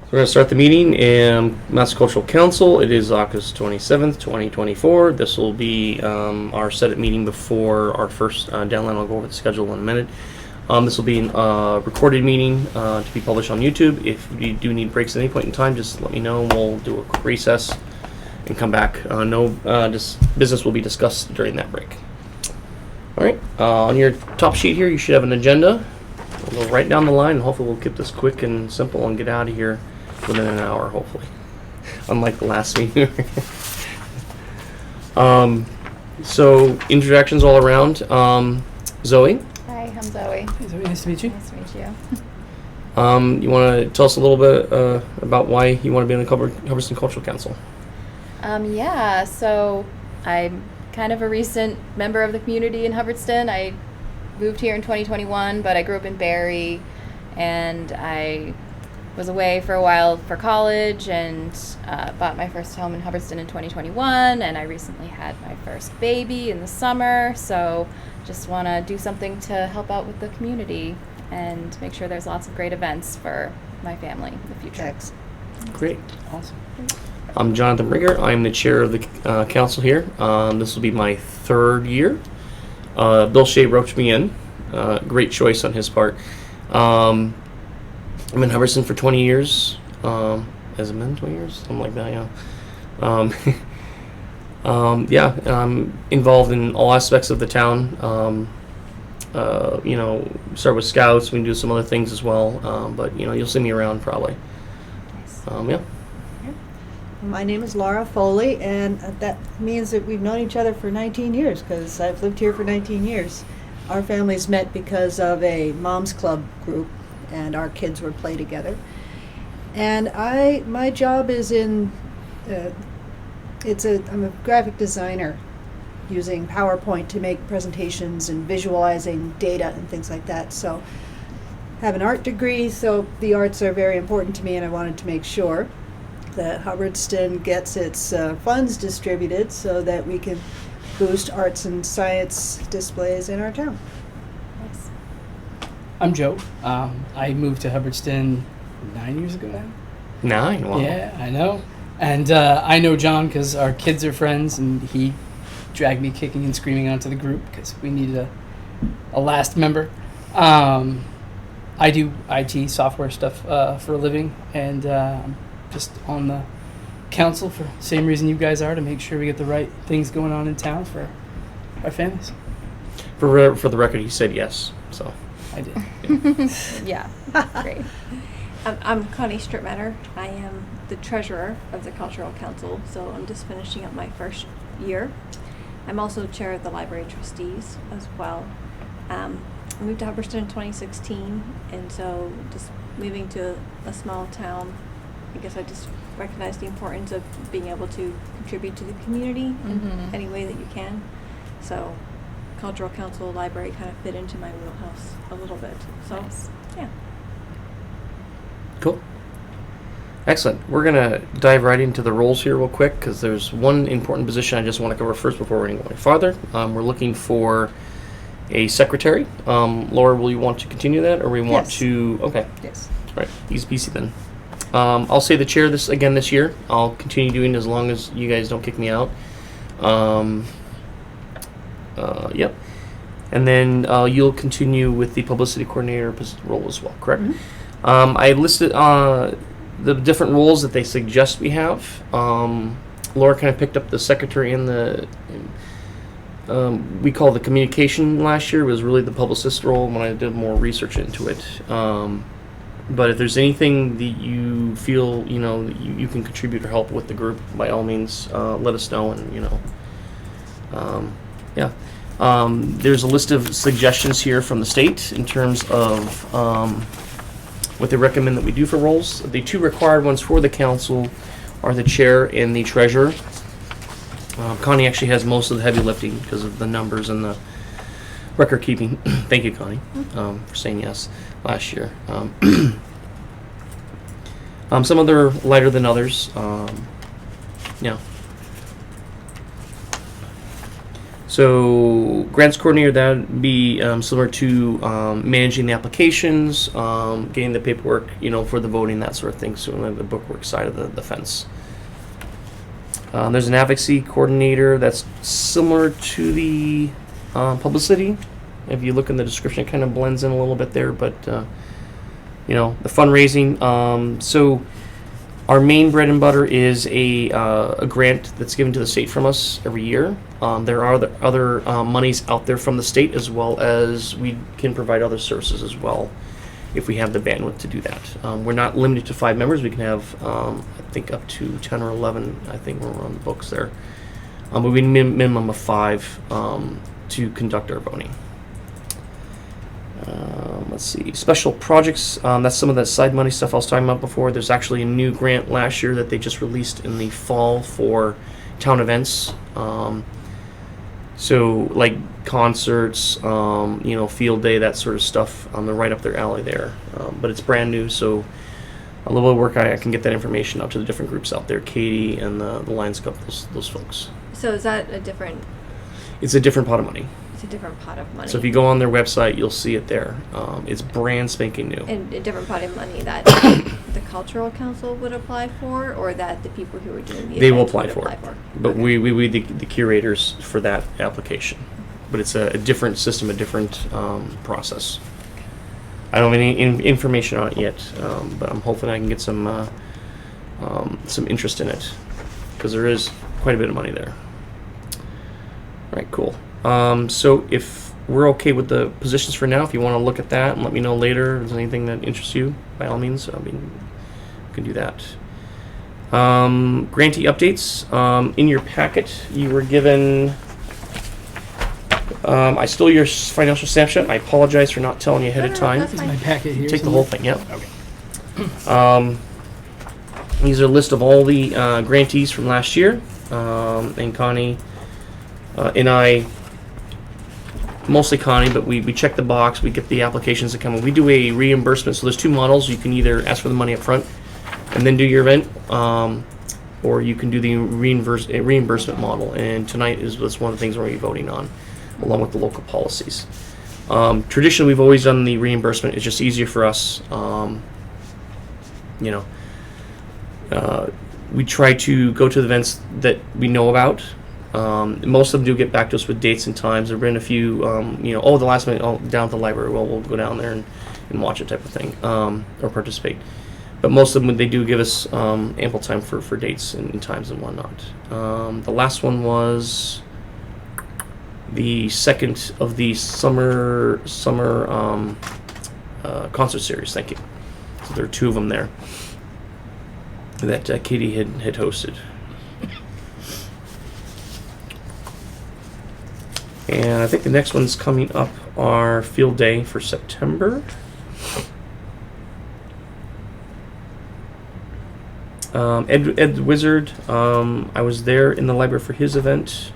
We're going to start the meeting in Mass Cultural Council. It is August 27th, 2024. This will be our set meeting before our first downline. I'll go over the schedule in a minute. This will be a recorded meeting to be published on YouTube. If you do need breaks at any point in time, just let me know. We'll do a quick recess and come back. Business will be discussed during that break. All right. On your top sheet here, you should have an agenda. We'll go right down the line, and hopefully we'll keep this quick and simple and get out of here within an hour, hopefully. Unlike the last meeting. So introductions all around. Zoe. Hi, I'm Zoe. Hey Zoe, nice to meet you. Nice to meet you. You want to tell us a little bit about why you want to be on the Hubbardston Cultural Council? Yeah, so I'm kind of a recent member of the community in Hubbardston. I moved here in 2021, but I grew up in Barrie, and I was away for a while for college and bought my first home in Hubbardston in 2021, and I recently had my first baby in the summer, so just want to do something to help out with the community and make sure there's lots of great events for my family in the future. Great. Awesome. I'm Jonathan Brigger. I'm the chair of the council here. This will be my third year. Bill Shea roped me in. Great choice on his part. I'm in Hubbardston for 20 years. Has it been 20 years? Something like that, yeah. I'm involved in all aspects of the town. Start with scouts. We can do some other things as well. But you'll see me around probably. Nice. Yeah. My name is Laura Foley, and that means that we've known each other for 19 years, because I've lived here for 19 years. Our families met because of a mom's club group, and our kids would play together. And my job is I'm a graphic designer, using PowerPoint to make presentations and visualizing data and things like that. So I have an art degree, so the arts are very important to me, and I wanted to make sure that Hubbardston gets its funds distributed so that we can boost arts and science displays in our town. Nice. I'm Joe. I moved to Hubbardston 9 years ago now. 9? Wow. Yeah, I know. And I know John because our kids are friends, and he dragged me kicking and screaming onto the group because we needed a last member. I do IT software stuff for a living, and just on the council for the same reason you guys are, to make sure we get the right things going on in town for our families. For the record, he said yes. So I did. Yeah, great. I'm Connie Strittmatter. I am the treasurer of the Cultural Council, so I'm just finishing up my first year. I'm also chair of the Library Trustees as well. I moved to Hubbardston in 2016, and so just moving to a small town, I guess I just recognize the importance of being able to contribute to the community in any way that you can. So Cultural Council, library kind of fit into my wheelhouse a little bit. So, Nice. yeah. cool. Excellent. We're gonna dive right into the roles here real quick, because there's one important position I just want to cover first before we go any farther. We're looking for a secretary. Laura, will you want to continue that, or we want Yes. to? Okay. Yes. All right. Easy peasy then. I'll say the chair this year. I'll continue doing it as long as you guys don't kick me out. Yep. And then you'll continue with the publicity coordinator role as well, correct? Mm-hmm. I listed the different roles that they suggest we have. Laura kind of picked up the secretary and we call the communication last year. It was really the publicist role when I did more research into it. But if there's anything that you feel that you can contribute or help with the group, by all means, let us know. And yeah. There's a list of suggestions here from the state in terms of what they recommend that we do for roles. The two required ones for the council are the chair and the treasurer. Connie actually has most of the heavy lifting because of the numbers and the record keeping. Thank you, Connie, for saying yes last year. Some other lighter than others. Yeah. So grants coordinator, that would be similar to managing the applications, getting the paperwork, for the voting, that sort of thing. So the bookwork side of the fence. There's an advocacy coordinator that's similar to the publicity. If you look in the description, it kind of blends in a little bit there, but the fundraising. So our main bread and butter is a grant that's given to the state from us every year. There are other monies out there from the state, as well as we can provide other services as well if we have the bandwidth to do that. We're not limited to 5 members. We can have, I think, up to 10 or 11, I think we're on the books there. But we need a minimum of 5 to conduct our voting. Let's see, special projects, that's some of the side money stuff I was talking about before. There's actually a new grant last year that they just released in the fall for town events. So like concerts, field day, that sort of stuff. They're right up their alley there. But it's brand new, so a little bit of work, I can get that information out to the different groups out there, Katie and the Lions Club, those folks. So is that a different? It's a different pot of money. It's a different pot of money. So if you go on their website, you'll see it there. It's brand spanking new. And a different pot of money that the cultural council would apply for, or that the people who are doing the They will event apply would for apply it. for? But Okay. we the curators for that application. But it's a different system, a different process. I don't have any information on it yet, but I'm hoping I can get some interest in it, because there is quite a bit of money there. All right, cool. So if we're okay with the positions for now, if you want to look at that and let me know later if there's anything that interests you, by all means, we can do that. Grantee updates. In your packet, you were given... I stole your financial snapshot. I apologize for not telling you ahead of No, time. that's Is fine. my packet here? Take the somewhere? whole thing, yep. Okay. These are a list of all the grantees from last year. And Connie and I, mostly Connie, but we check the box, we get the applications that come in. We do a reimbursement, so there's 2 models. You can either ask for the money up front and then do your event, or you can do the reimbursement model. And tonight is one of the things we're going to be voting on, along with the local policies. Traditionally, we've always done the reimbursement. It's just easier for us. We try to go to the events that we know about. Most of them do get back to us with dates and times. There have been a few, the last minute, down at the library, well, we'll go down there and watch it type of thing, or participate. But most of them, they do give us ample time for dates and times and whatnot. The last one was the second of the summer concert series. Thank you. So there are 2 of them there that Katie had hosted. And I think the next one's coming up are Field Day for September. Ed Wizard, I was there in the library for his event.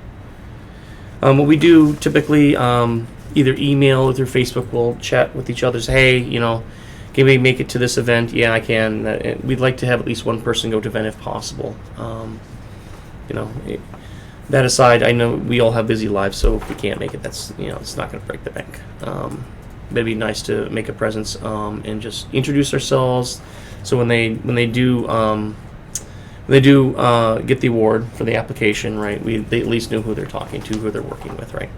What we do typically, either email or through Facebook, we'll chat with each other, say, hey, can we make it to this event? Yeah, I can. We'd like to have at least one person go to event if possible. That aside, I know we all have busy lives, so if we can't make it, that's it's not going to break the bank. But it'd be nice to make a presence and just introduce ourselves. So when they do get the award for the application, right? They at least know who they're talking to, who they're working with, right?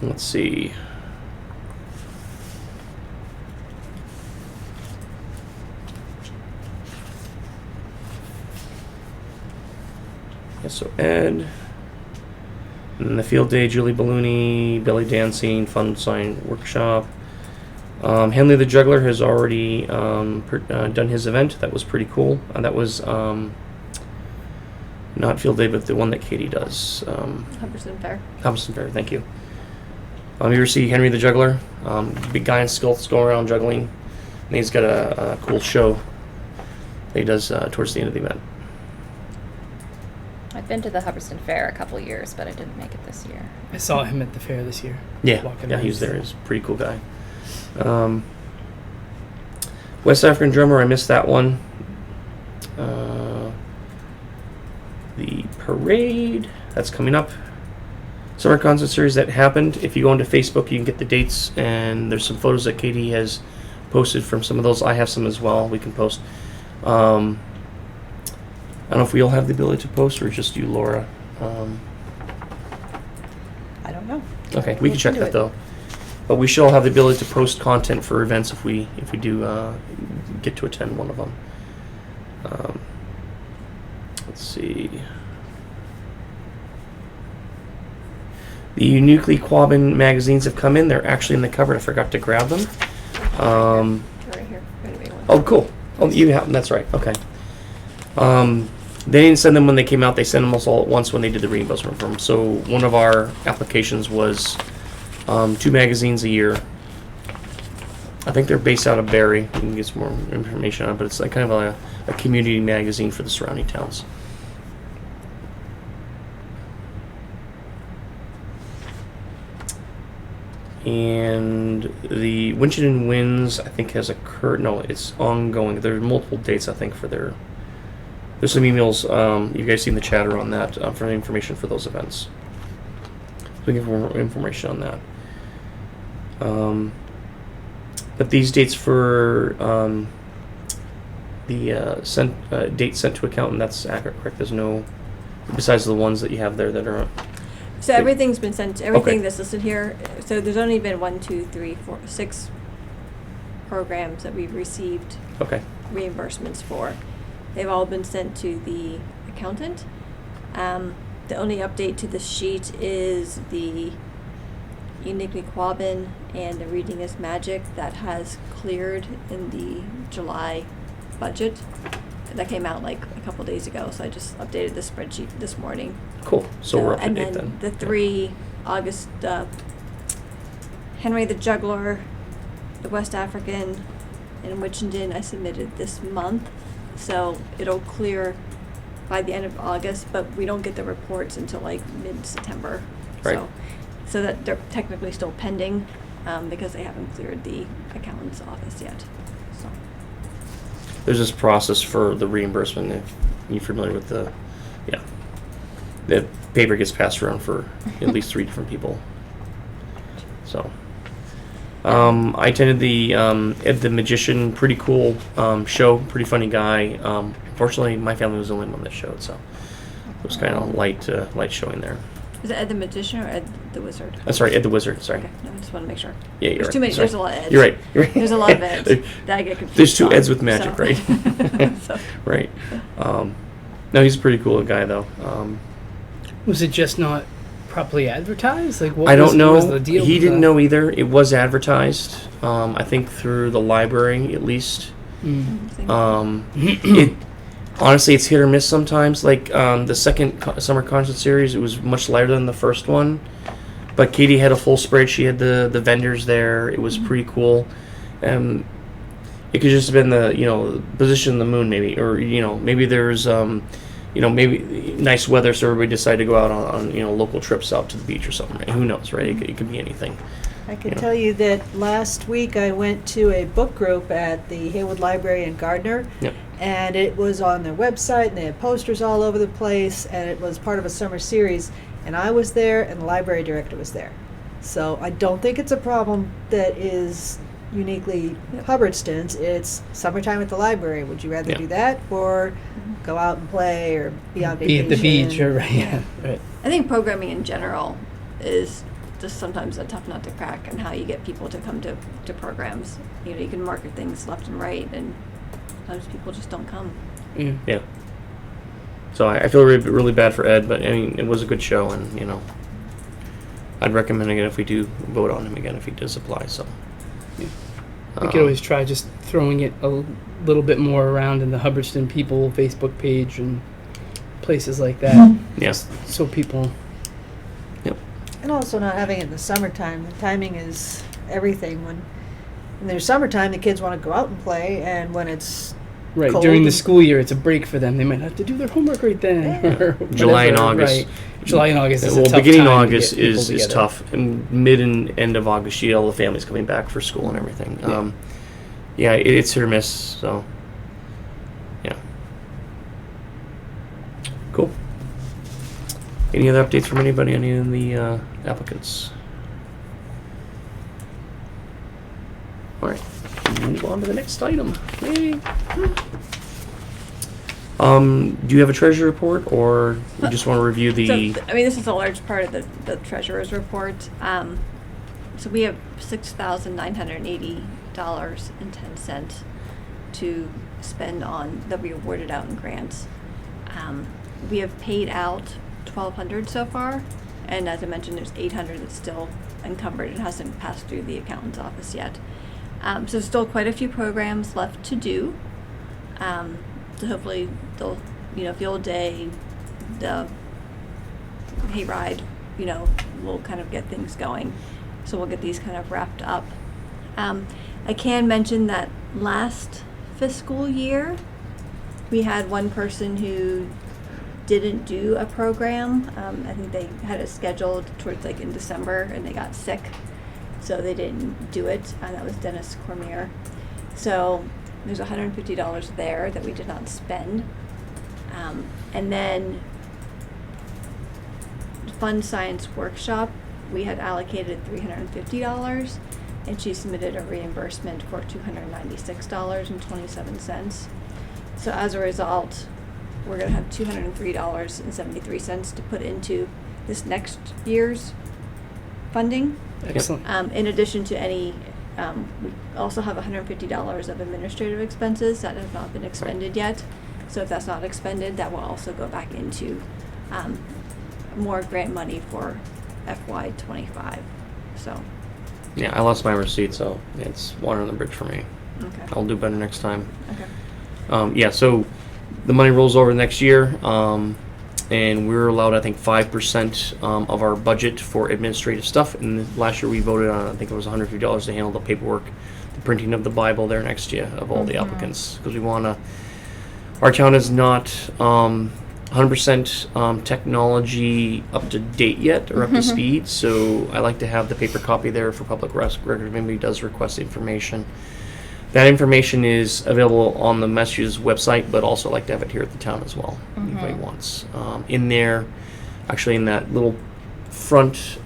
Let's see. Yeah, so Ed, and then the field day, Julie Ballooney, belly dancing, fun sign workshop. Henley the Juggler has already done his event. That was pretty cool. That was not field day, but the one that Katie does. Hubbardston Fair. Hubbardston Fair, thank you. You ever see Henry the Juggler? Big guy in stilts going around juggling. And he's got a cool show that he does towards the end of the event. I've been to the Hubbardston Fair a couple years, but I didn't make it this year. I saw him at the fair this year. Yeah, walking yeah, around. he was there. He's a pretty cool guy. West African Drummer, I missed that one. The parade, that's coming up. Summer concert series that happened. If you go onto Facebook, you can get the dates, and there's some photos that Katie has posted from some of those. I have some as well. We can post. I don't know if we all have the ability to post, or just you, Laura. I don't know. Okay, we can check Look that into though. But we should all have the ability to post content for events if we do get to attend one of them. Let's see. The Uniquely Quabbin magazines have come in. They're actually in the cupboard. I forgot to grab them. Right here. Right away, one. Oh, cool. Oh, you have them. That's right. Okay. They didn't send them when they came out. They sent them us all at once when they did the reimbursement form. So one of our applications was 2 magazines a year. I think they're based out of Barrie. We can get some more information on it, but it's like kind of a community magazine for the surrounding towns. And the Winchendon Winds, I think, has occurred. No, it's ongoing. There are multiple dates, I think, for their. There's some emails. You guys seen the chatter on that for information for those events. So we can get more information on that. But these dates for the date sent to accountant, that's accurate, correct? There's no, besides the ones that you have there that are. So everything's been sent, everything Okay. that's listed here. So there's only been 6 programs that we've received Okay. reimbursements for. They've all been sent to the accountant. The only update to the sheet is the Uniquely Quabbin and the Reading is Magic that has cleared in the July budget. That came out like a couple days ago, so I just updated the spreadsheet this morning. Cool. So we're up to and date then then. the 3 August, Henry the Juggler, the West African, and Winchendon I submitted this month. So it'll clear by the end of August, but we don't get the reports until like mid-September. Right. So that they're technically still pending because they haven't cleared the accountant's office yet. So There's this process for the reimbursement. If you're familiar with the paper gets passed around for at least 3 different people. So, I attended the Ed the Magician, pretty cool show, pretty funny guy. Unfortunately, my family was the only one that showed, so it was kind of light showing there. is it Ed the Magician or Ed the Wizard? Sorry, Ed the Wizard. Sorry. Okay, no, I just want to make sure. Yeah, you're There's right. too many. Sorry. There's a lot of Eds. You're right. You're right. There's a lot of Eds that I get confused. There's 2 on, Eds with magic, so. right? So. Right. No, he's a pretty cool guy, though. Was it just not properly advertised? Like, what I was, don't know. What was the deal He with didn't that? know either. It was advertised. I think through the library, at least. Mm. It honestly, it's hit or miss sometimes. Like the second summer concert series, it was much lighter than the first one. But Katie had a full spread. She had the vendors there. It was pretty cool. It could just have been the position of the moon, maybe, or maybe there's maybe nice weather, so everybody decided to go out on local trips out to the beach or something. Right? Who knows, right? It could be anything. I can Yeah. tell you that last week I went to a book group at the Haywood Library in Gardner, Yep. and it was on their website, and they had posters all over the place, and it was part of a summer series, and I was there, and the library director was there. So I don't think it's a problem that is uniquely Yep. Hubbardston's. It's summertime at the library. Would you rather Yeah. do that, or go out and play, or be on Be vacation? at the beach, or right? Yeah, right. I think programming in general is just sometimes a tough nut to crack, and how you get people to come to programs. You can market things left and right, and sometimes people just don't come. Yeah. Yeah. So I feel really bad for Ed, but I mean it was a good show, and I'd recommend again if we do vote on him again if he does apply. So. Yeah. We could always try just throwing it a little bit more around in the Hubbardston People Facebook page and places like that. Yes. So people. And also not having it in the summertime. The timing is everything. When there's summertime, the kids want to go out and play, and when it's Right, cold during the and- school year, it's a break for them. They might have to do their homework right then. Yeah. or July and whatever, August. Right. July and August is a Well, tough beginning time to August get people is together. tough, and mid and end of August, all the families coming back for school and everything. Yeah. It's hit or miss. So, yeah, cool. Any other updates from anybody on any of the applicants? All right, move on to the next item. Yay. Do you have a treasury report, or you just want to review the? So, this is a large part of the treasurer's report. So we have $6,980.10 to spend on that we awarded out in grants. We have paid out $1,200 so far, and as I mentioned, there's $800 that's still encumbered and hasn't passed through the accountant's office yet. So there's still quite a few programs left to do. So hopefully they'll, Field Day, the hayride, we'll kind of get things going. So we'll get these kind of wrapped up. I can mention that last fiscal year, we had one person who didn't do a program. I think they had it scheduled towards in December and they got sick. So they didn't do it. That was Dennis Cormier. So there's $150 there that we did not spend. And then Fun Science Workshop, we had allocated $350 and she submitted a reimbursement for $296.27. So as a result, we're going to have $203.73 to put into this next year's funding. Excellent. In addition to any, we also have $150 of administrative expenses that have not been expended yet. So if that's not expended, that will also go back into more grant money for FY25. So. Yeah, I lost my receipt, so it's water on the bridge for me. Okay. I'll do better next time. Okay. Yeah, so the money rolls over next year, and we're allowed, I think, 5% of our budget for administrative stuff. And last year we voted on, I think it was $150 to handle the paperwork, the printing of the Bible there next year of all the applicants, because we want to. Our town is not 100% technology up to date yet or up to speed, so I like to have the paper copy there for public record if anybody does request information. That information is available on the Massachusetts website, but also I like to have it here at the town as well, if anybody wants. In there, actually in that little front,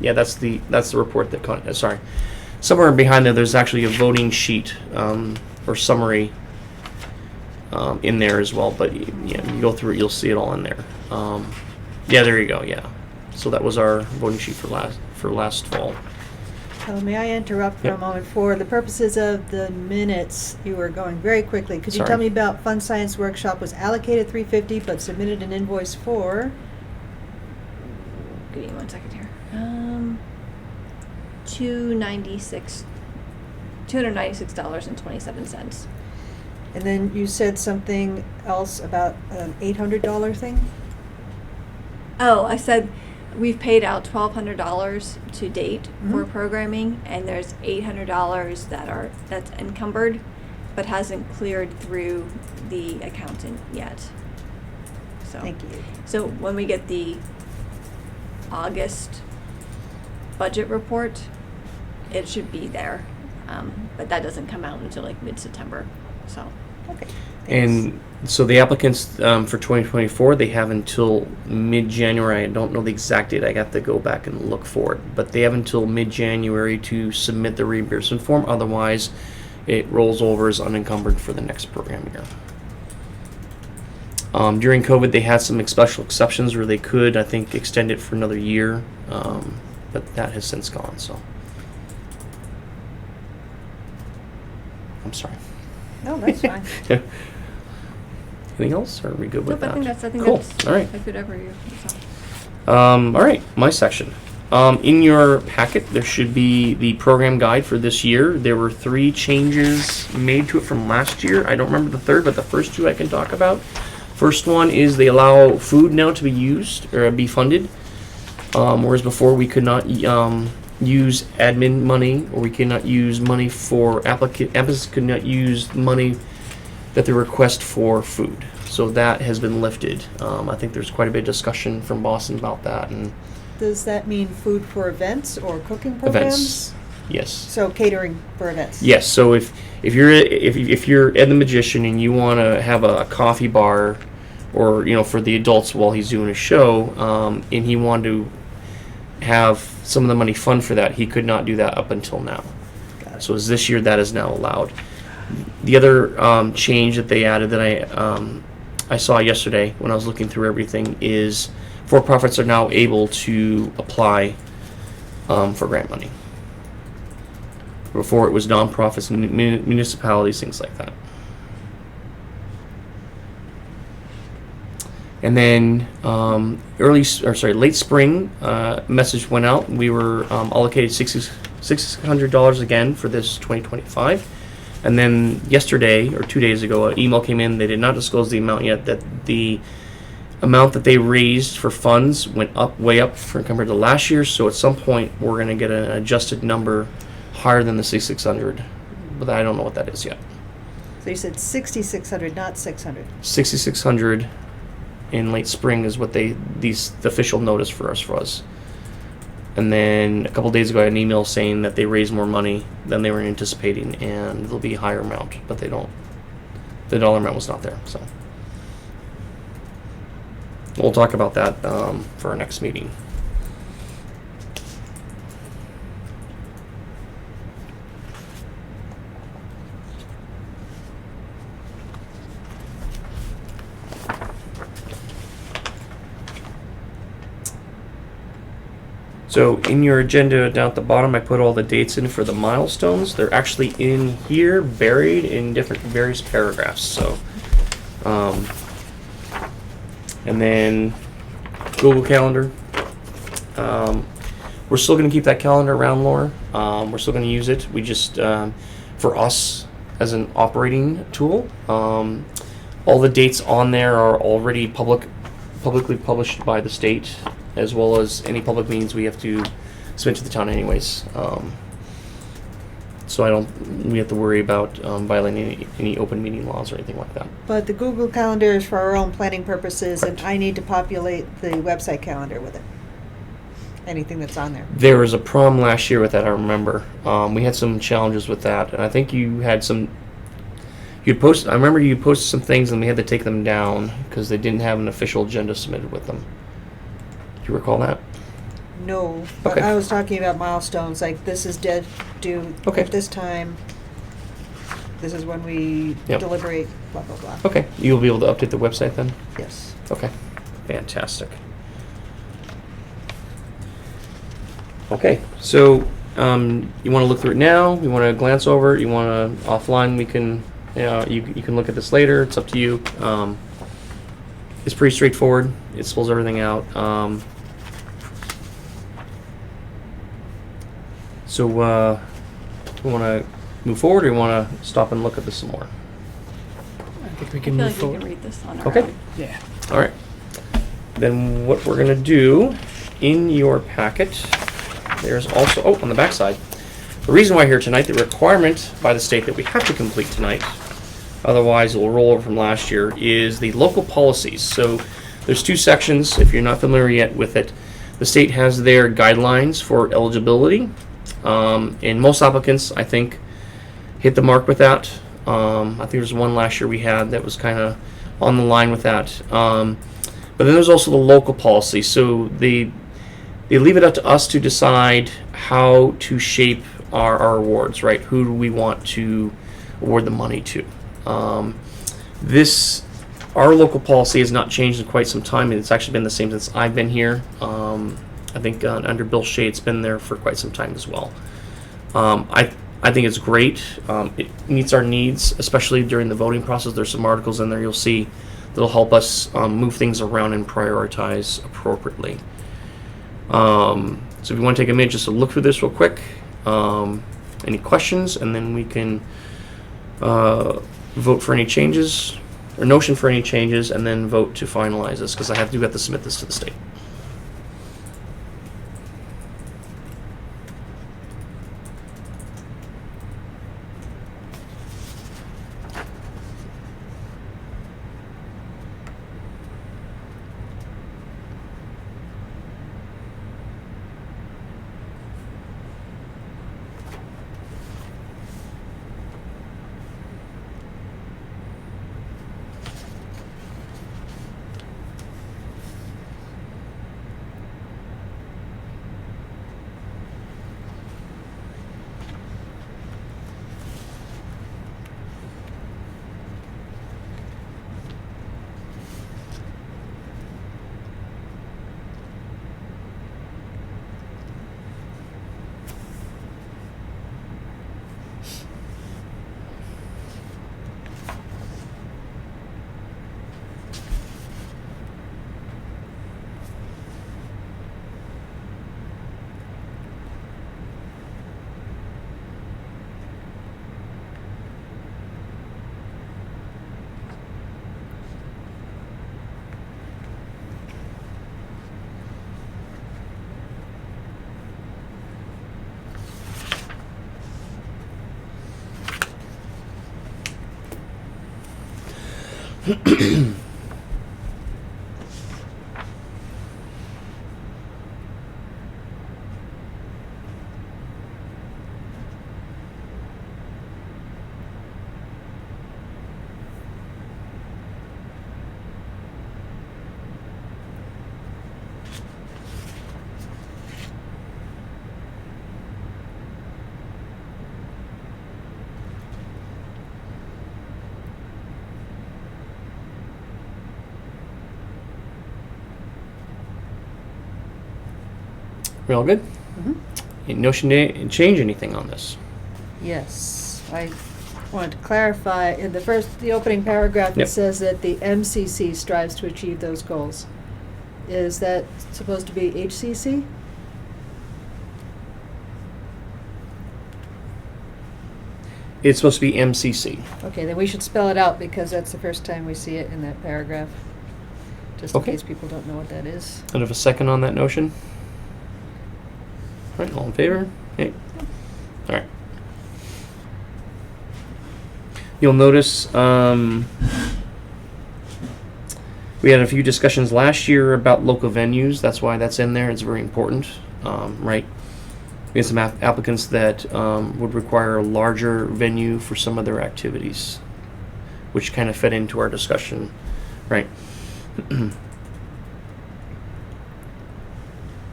that's the report that, sorry. Somewhere behind there's actually a voting sheet or summary in there as well, but yeah, you go through it, you'll see it all in there. Yeah, there you go, yeah. So that was our voting sheet for last fall. May I interrupt for Yep. a moment? For the purposes of the minutes, you were going very quickly. Could you Sorry. tell me about Fun Science Workshop was allocated $350 but submitted an invoice for? Give me 1 second here. $296.27. And then you said something else about an $800 thing? Oh, I said we've paid out $1,200 to date for programming, and there's $800 that's encumbered, but hasn't cleared through the accountant yet. So Thank you. So when we get the August budget report, it should be there, but that doesn't come out until mid-September. So. Okay. And so the applicants for 2024, they have until mid-January. I don't know the exact date. I got to go back and look for it. But they have until mid-January to submit the reimbursement form. Otherwise, it rolls over as unencumbered for the next program year. During COVID, they had some special exceptions where they could, I think, extend it for another year. But that has since gone, so. I'm sorry. No, that's fine. Anything else? Or are we good with Nope, that? I think Cool. that's All right. a good overview. So. All right, my section. In your packet, there should be the program guide for this year. There were 3 changes made to it from last year. I don't remember the third, but the first 2 I can talk about. First one is they allow food now to be used or be funded, whereas before we could not use admin money, or we cannot use money for applicants could not use money that they request for food. So that has been lifted. I think there's quite a bit of discussion from Boston about that and Does that mean food for events or cooking programs? events. Yes. So catering for events? Yes. So if you're Ed the Magician and you want to have a coffee bar or for the adults while he's doing a show, and he wanted to have some of the money fund for that. He could not do that up until now. So as this year, that is now allowed. The other change that they added that I saw yesterday when I was looking through everything is for-profits are now able to apply for grant money. Before it was nonprofits, municipalities, things like that. And then late spring, message went out. We were allocated $600 again for this 2025. And then yesterday or 2 days ago, an email came in. They did not disclose the amount yet. That the amount that they raised for funds went up, way up compared to last year. So at some point, we're going to get an adjusted number higher than the 6,600, but I don't know what that is yet. So you said 6,600, not 600. 6,600 in late spring is what the official notice for us was. And then a couple days ago, I had an email saying that they raised more money than they were anticipating, and there'll be a higher amount, but the dollar amount was not there. So we'll talk about that for our next meeting. So in your agenda down at the bottom, I put all the dates in for the milestones. They're actually in here, buried in various paragraphs. So, and then Google Calendar. We're still going to keep that calendar around, Laura. We're still going to use it. We just, for us as an operating tool, all the dates on there are already publicly published by the state, as well as any public meetings we have to submit to the town anyways. So we have to worry about violating any open meeting laws or anything like that. But the Google Calendar is for our own planning purposes, and I need to populate the website calendar with it. Anything that's on there. There was a problem last year with that, I remember. We had some challenges with that, and I think you had some... I remember you posted some things and we had to take them down because they didn't have an official agenda submitted with them. Do you recall that? No, but Okay. I was talking about milestones, like this is due Okay. at this time. This is when we Yep. deliberate, blah, blah, blah. Okay, you'll be able to update the website then? Yes. Okay, fantastic. Okay, so you want to look through it now? You want to glance over it? You want to offline? We can, you can look at this later. It's up to you. It's pretty straightforward. It spells everything out. So we want to move forward, or you want to stop and look at this some more? I think we I can feel move like we forward. can read this on our Okay. own. Yeah. All right. Then what we're going to do in your packet, there's also, on the back side, the reason why here tonight, the requirement by the state that we have to complete tonight, otherwise it will roll over from last year, is the local policies. So there's two sections, if you're not familiar yet with it. The state has their guidelines for eligibility, and most applicants, I think, hit the mark with that. I think there's one last year we had that was kind of on the line with that. But then there's also the local policy. So they leave it up to us to decide how to shape our awards, right? Who do we want to award the money to? Our local policy has not changed in quite some time. It's actually been the same since I've been here. I think under Bill Shea, it's been there for quite some time as well. I think it's great. It meets our needs, especially during the voting process. There's some articles in there you'll see that'll help us move things around and prioritize appropriately. So if you want to take a minute just to look through this real quick, any questions, and then we can vote for any changes, or notion for any changes, and then vote to finalize this, because I have to submit this to the state. We all good? Mhm. Any notion to change anything on this? Yes, I wanted to clarify, in the opening paragraph, Yep. it says that the MCC strives to achieve those goals. Is that supposed to be HCC? It's supposed to be MCC. Okay, then we should spell it out, because that's the first time we see it in that paragraph. Just in Okay. case people don't know what that is. Kind of a second on that notion? All right, all in favor? Okay. All right. You'll notice we had a few discussions last year about local venues. That's why that's in there. It's very important, right? We had some applicants that would require a larger venue for some of their activities, which kind of fed into our discussion, right?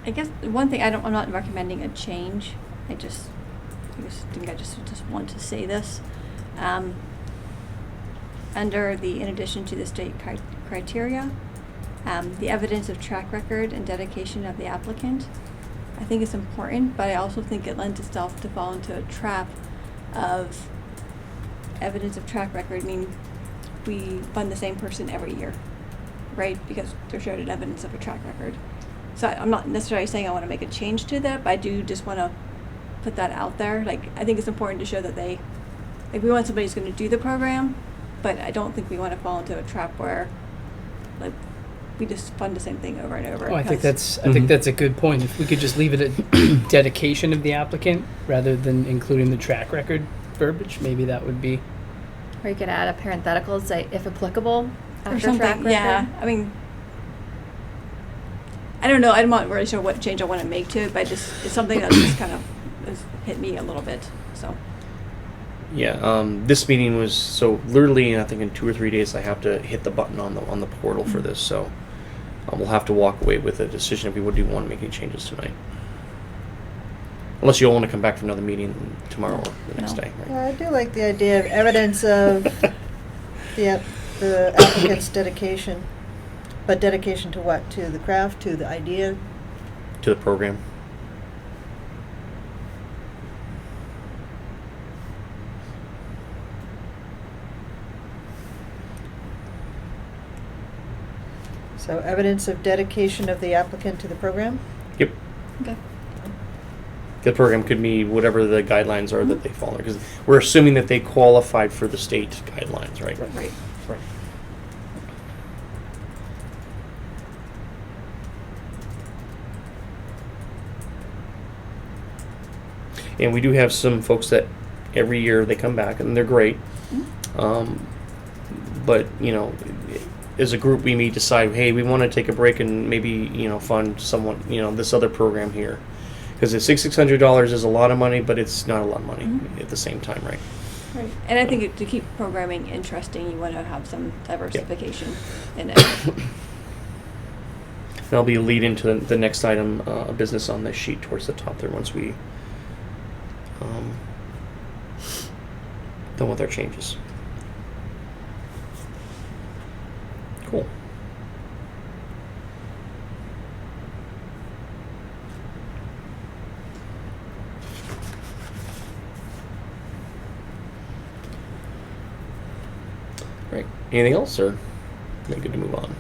I guess one thing I'm not recommending a change. I just want to say this. Under the in addition to the state criteria, the evidence of track record and dedication of the applicant, I think it's important, but I also think it lends itself to fall into a trap of evidence of track record. I mean, we fund the same person every year, right? Because they're showed an evidence of a track record. So I'm not necessarily saying I want to make a change to that, but I do just want to put that out there. Like, I think it's important to show that we want somebody who's going to do the program, but I don't think we want to fall into a trap where, like, we just fund the same thing over and over. Oh, I think 'cause- that's a good point. If we could just leave it at dedication of the applicant rather than including the track record verbiage, maybe that would be. Or you could add a parenthetical, say, if applicable, or after something. track record. Yeah, I mean, I don't know. I'm not really sure what change I want to make to it, but it's something that just kind of has hit me a little bit. So. Yeah, this meeting was so literally. I think in 2 or 3 days, I have to hit the button on the portal for this. So we'll have to walk away with a decision if we do want to make any changes tonight. Unless you all want to come back for another meeting tomorrow or the next No. day. Right? Yeah, I do like the idea of evidence of the applicant's dedication. But dedication to what? To the craft, to the idea? To the program. So evidence of dedication of the applicant to the program? Yep. Okay. The program could be whatever the guidelines are that they follow, because we're assuming that they qualified for the state guidelines, right? Right. Right. And we do have some folks that every year they come back and they're great. But, you know, as a group we may decide, hey, we want to take a break and maybe, you know, fund someone, you know, this other program here. Because the $600 is a lot of money, but it's not a lot of money at the same time, right? Right. And I think to keep programming interesting, you want to have some diversification in it. That'll be a lead into the next item of business on this sheet towards the top there once we done with our changes. Cool. Right. Anything else, or are we good to move on?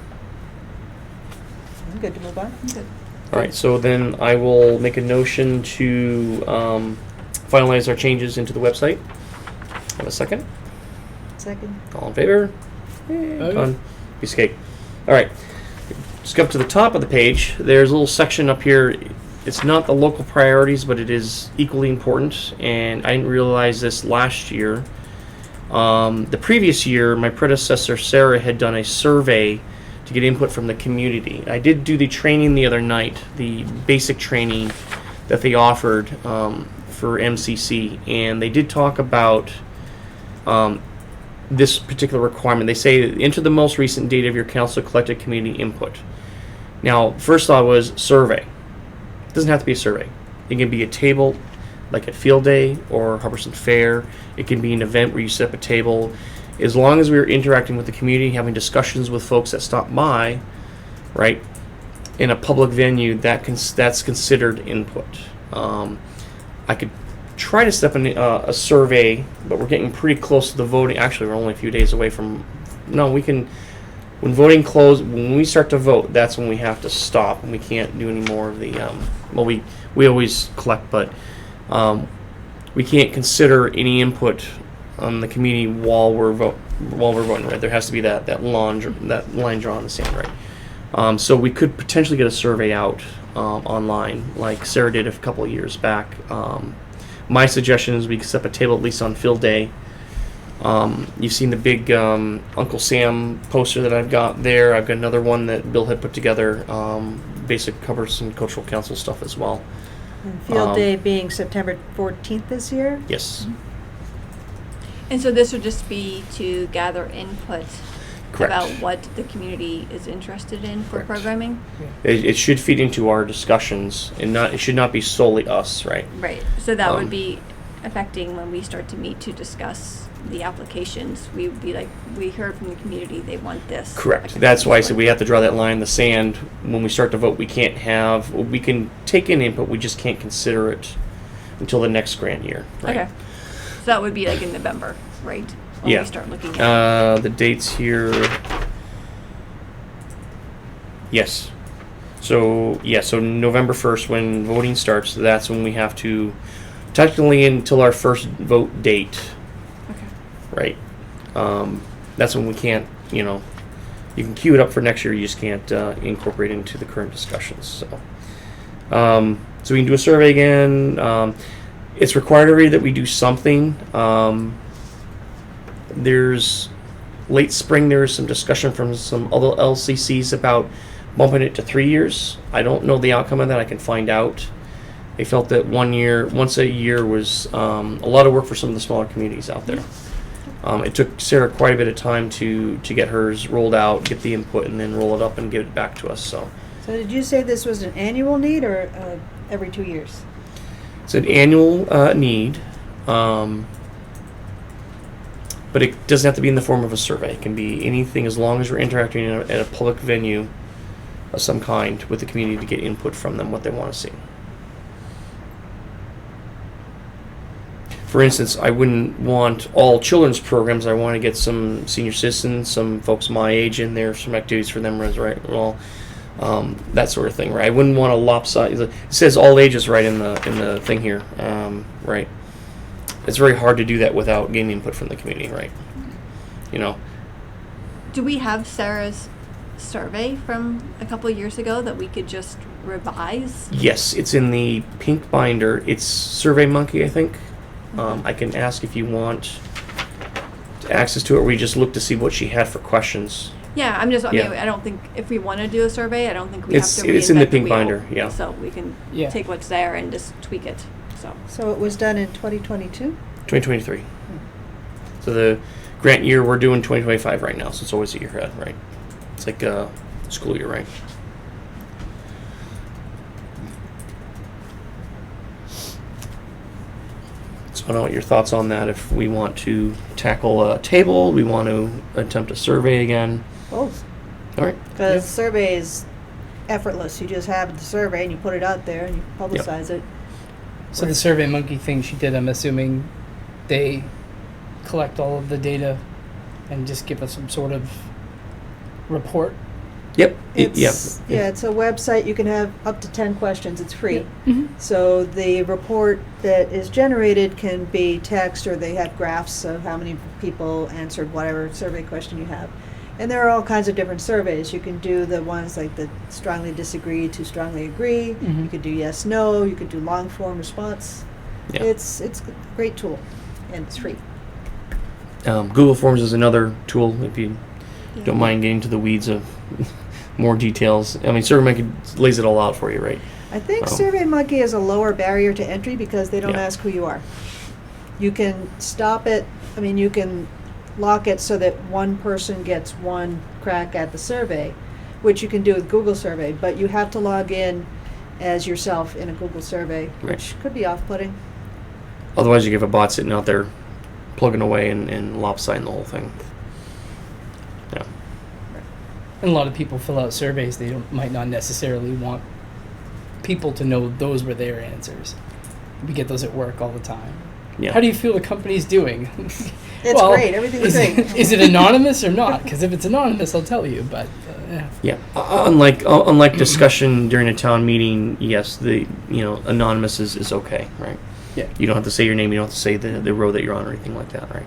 I'm good to move on. Good. All right, so then I will make a notion to finalize our changes into the website. Have a second? Second. All in favor? Aye. Done. Piece of cake. All right. Just go up to the top of the page. There's a little section up here. It's not the local priorities, but it is equally important. And I didn't realize this last year. The previous year, my predecessor Sarah had done a survey to get input from the community. I did do the training the other night, the basic training that they offered for MCC, and they did talk about this particular requirement. They say enter the most recent data of your council collected community input. Now, first thought was survey. It doesn't have to be a survey. It can be a table, like at Field Day or Hubbardston Fair. It can be an event where you set up a table. As long as we're interacting with the community, having discussions with folks that stop by, right, in a public venue, that's considered input. I could try to step in a survey, but we're getting pretty close to the voting. Actually, we're only a few days away from. No, we can. When voting closes, when we start to vote, that's when we have to stop, and we can't do any more of the. Well, we always collect, but we can't consider any input on the community while we're voting. Right, there has to be that line drawn in the sand, right? So we could potentially get a survey out online, like Sarah did a couple of years back. My suggestion is we could set up a table at least on Field Day. You've seen the big Uncle Sam poster that I've got there. I've got another one that Bill had put together. Basic covers some cultural council stuff as well. And Field Day being September 14th this year? Yes. And so this would just be to gather input Correct. about what the community is interested in for Correct. programming? It should feed into our discussions, and it should not be solely us, right? Right. So that Um, would be affecting when we start to meet to discuss the applications. We would be like, we heard from the community, they want this. Correct. That's why I said we have to draw that line in the sand. When we start to vote, we can take in input, we just can't consider it until the next grant year, right? Okay. So that would be like in November, right? When Yeah. we start looking at The dates here. Yes. So November 1st, when voting starts, that's when we have to, technically until our first vote date, Okay. right? That's when we can't, you can queue it up for next year, you just can't incorporate it into the current discussions. So we can do a survey again. It's required already that we do something. There's late spring, there was some discussion from some other LCCs about bumping it to 3 years. I don't know the outcome of that. I can find out. They felt that once a year was a lot of work for some of the smaller communities out there. It took Sarah quite a bit of time to get hers rolled out, get the input, and then roll it up and give it back to us. So So did you say this was an annual need or every 2 years? it's an annual need. But it doesn't have to be in the form of a survey. It can be anything as long as we're interacting at a public venue of some kind with the community to get input from them, what they want to see. For instance, I wouldn't want all children's programs. I want to get some senior citizens, some folks my age in there, some activities for them, right? Well, that sort of thing, right? I wouldn't want a lopsided. It says all ages right in the thing here, right? It's very hard to do that without getting input from the community, right? Do we have Sarah's survey from a couple of years ago that we could just revise? Yes, it's in the pink binder. It's SurveyMonkey, I think. I can ask if you want access to it, or we just look to see what she had for questions. Yeah, I mean, Yeah. I don't think if we want to do a survey, I don't think we It's- have to reinvent it's in the pink wheel. binder, yeah. So we can Yeah. take what's there and just tweak it. So it was done in 2022? 2023. So the grant year, we're doing 2025 right now, so it's always a year ahead, right? It's like a school year, right? So I don't know what your thoughts on that. If we want to tackle a table, we want to attempt a survey again. Both. All right. Because survey is effortless. You just have the survey and you put it out there and you publicize it. So the SurveyMonkey thing she did, I'm assuming they collect all of the data and just give us some sort of report. Yep. It's, yeah, it's a website. You can have up to 10 questions. It's free. Mm-hmm. So the report that is generated can be text, or they have graphs of how many people answered whatever survey question you have. And there are all kinds of different surveys. You can do the ones like the strongly disagree to strongly agree. Mhm. You could do yes, no. You could do long form response. Yeah. It's a great tool, and it's free. Google Forms is another tool if you Yeah. don't mind getting to the weeds of more details. I mean, SurveyMonkey lays it all out for you, right? I think Oh. SurveyMonkey is a lower barrier to entry because they don't Yeah. ask who you are. You can stop it, I mean, you can lock it so that one person gets one crack at the survey, which you can do with Google Survey, but you have to log in as yourself in a Google Survey, Right. which could be off-putting. Otherwise, you have a bot sitting out there plugging away and lopsiding the whole thing. Yeah. And a lot of people fill out surveys. They might not necessarily want people to know those were their answers. We get those at work all the time. Yeah. How do you feel the company's doing? It's great, everything's great. Is it anonymous or not? Because if it's anonymous, I'll tell you. But yeah. Yeah. Unlike discussion during a town meeting, yes, anonymous is okay, right? Yeah. You don't have to say your name. You don't have to say the row that you're on or anything like that, right?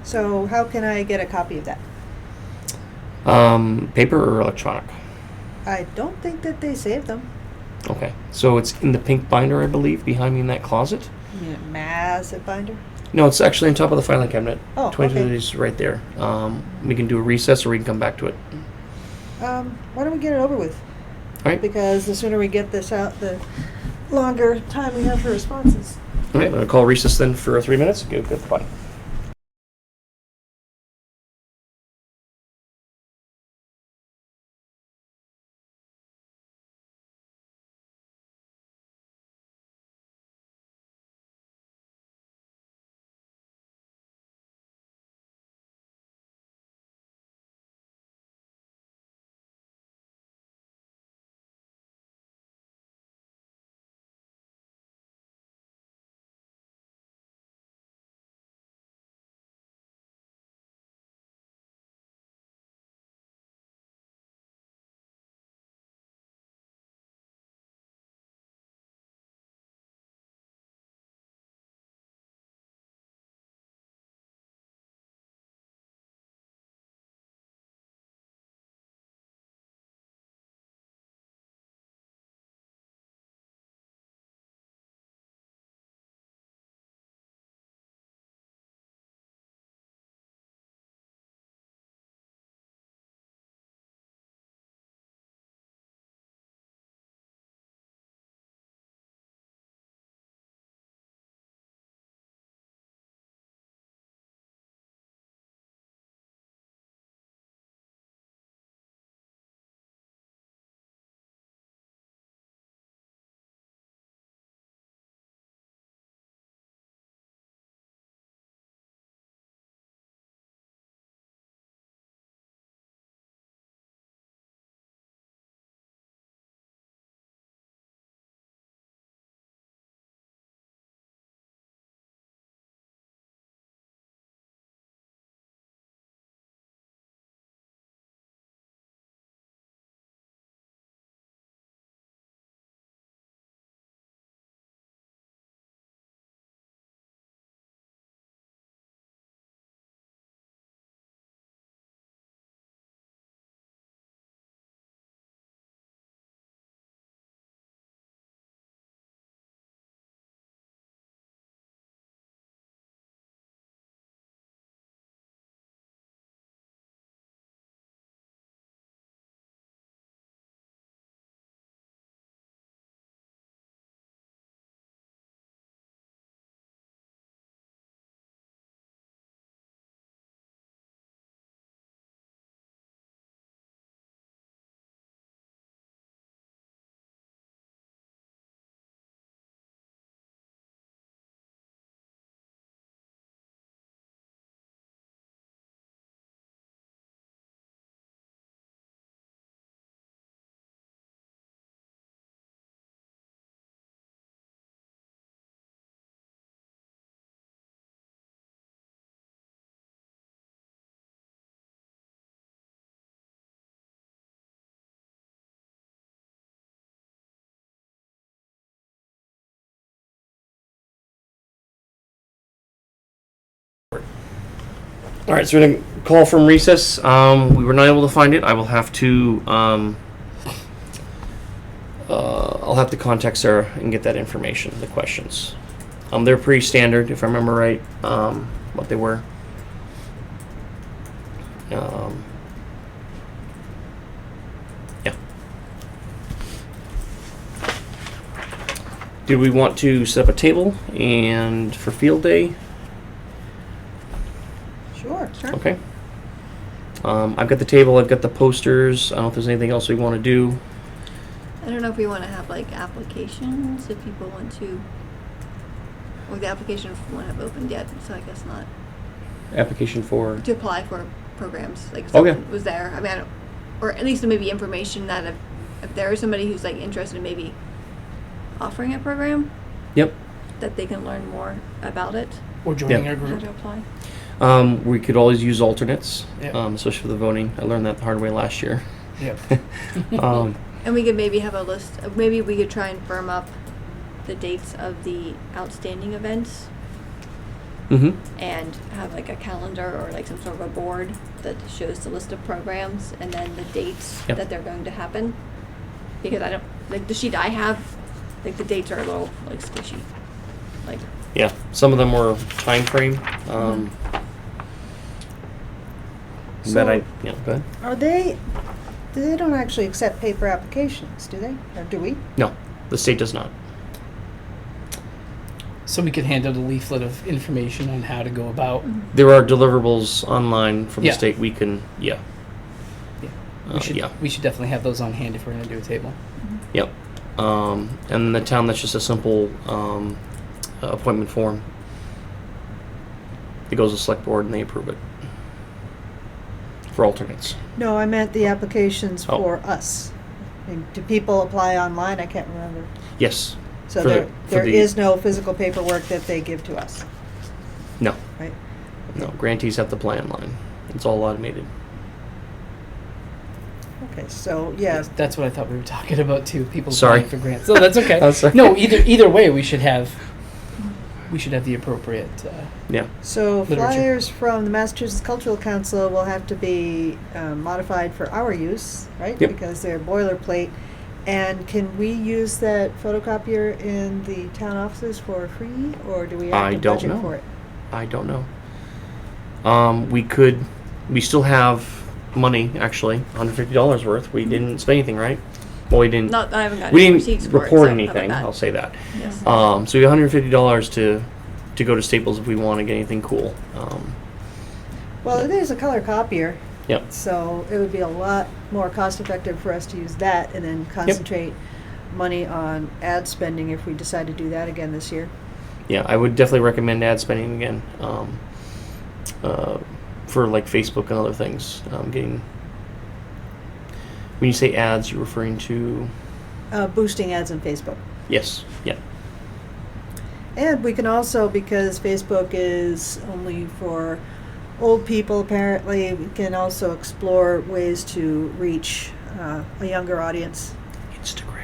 So how can I get a copy of that? Paper or electronic? I don't think that they saved them. Okay. So it's in the pink binder, I believe, behind me in that closet. Yeah, massive binder. No, it's actually on top of the filing cabinet. Oh, 22 okay. is right there. We can do a recess or we can come back to it. Why don't we get it over with? All right. Because the sooner we get this out, the longer time we have for responses. All right. I'm going to call recess then for 3 minutes. Goodbye. All right, so we're going to call from recess. We were not able to find it. I will have to, I'll have to contact Sarah and get that information, the questions. They're pretty standard, if I remember right, what they were. Yeah. Do we want to set up a table and for field day? Sure. Okay. I've got the table. I've got the posters. I don't know if there's anything else we want to do. I don't know if we want to have like applications if people want to, or the applications won't have opened yet, so I guess not. Application for. To apply for programs, like if Okay. someone was there. I mean, I don't, or at least maybe information that if there is somebody who's like interested in maybe offering a program, Yep. that they can learn more about it, Or joining Yeah. our how group. to apply. We could always use alternates, Yeah. especially for the voting. I learned that the hard way last year. Yep. um, And we could maybe have a list. Maybe we could try and firm up the dates of the outstanding events mhm. and have like a calendar or like some sort of a board that shows the list of programs and then the dates Yep. that they're going to happen. Because I don't like the sheet I have, like the dates are a little like squishy. Like Yeah, some of them were time frame. That I, yeah, go ahead. Are they don't actually accept paper applications, do they? Or do we? No, the state does not. So we could hand out a leaflet of information on how to go about. There are deliverables online from Yeah. the state. We can, yeah. Yeah. Yeah. We should definitely have those on hand if we're going to do a table. Yep. And the town, that's just a simple appointment form. It goes to select board and they approve it. For alternates. No, I meant the applications Oh. for us. I mean, do people apply online? I can't remember. Yes. So For the- there, for there the- is no physical paperwork that they give to us, No. right? No. Grantees have to apply online. It's all automated. Okay, so, yeah, That's what I thought we were talking about too. People Sorry. applying for grants. So that's okay. I'm sorry. No, either way, we should have the appropriate. Yeah. so Literature. flyers from the Massachusetts Cultural Council will have to be modified for our use, right? Yep. Because they're boilerplate. And can we use that photocopier in the town offices for free, or do we have I to don't budget know. for it? I don't know. We still have money, actually, $150 worth. We didn't spend anything, right? Well, we didn't. not I haven't got We any didn't receipts for it, report so how about anything. that? I'll say that. Yes. So we have $150 to go to Staples if we want to get anything cool. Well, it is a color copier, Yep. so it would be a lot more cost effective for us to use that and then concentrate money on ad spending if we decide to do that again this year. Yeah, I would definitely recommend ad spending again for like Facebook and other things. Getting when you say ads, you're referring to Boosting ads on Facebook. yes, yeah, And we can also, because Facebook is only for old people apparently, we can also explore ways to reach a younger audience. Instagram.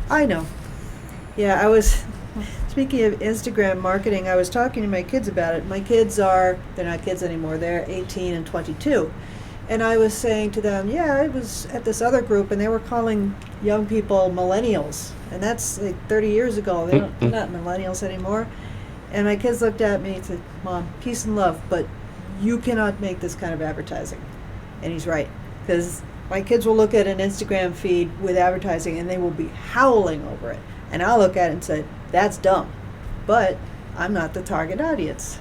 I know. Yeah, I was, speaking of Instagram marketing, I was talking to my kids about it. My kids they're not kids anymore, they're 18 and 22. And I was saying to them, yeah, I was at this other group and they were calling young people millennials. And that's like 30 years ago. They're not millennials anymore. And my kids looked at me and said, Mom, peace and love, but you cannot make this kind of advertising. And he's right. Because my kids will look at an Instagram feed with advertising and they will be howling over it. And I'll look at it and say, that's dumb. But I'm not the target audience.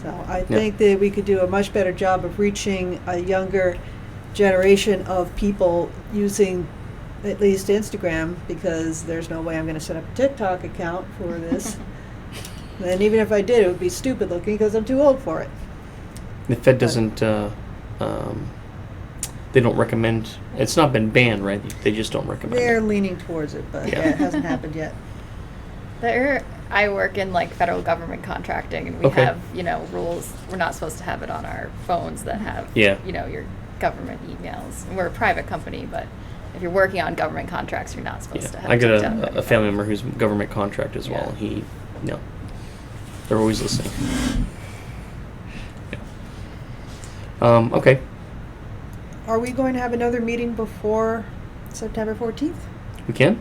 So I think that we could do a much better job of reaching a younger generation of people using at least Instagram, because there's no way I'm going to set up a TikTok account for this. And even if I did, it would be stupid looking because I'm too old for it. The Fed doesn't. They don't recommend. It's not been banned, right? They just don't recommend. They're it. leaning towards it, but Yeah. yeah, it hasn't happened yet. I work in like federal government contracting, and we Okay. have rules. We're not supposed to have it on our phones that have Yeah. your government emails. And we're a private company, but if you're working on government contracts, you're not supposed to Yeah, have. I got TikTok on a your family phone. member who's government contract as well. Yeah. They're always listening. Yeah. Okay. Are we going to have another meeting before September 14th? We can.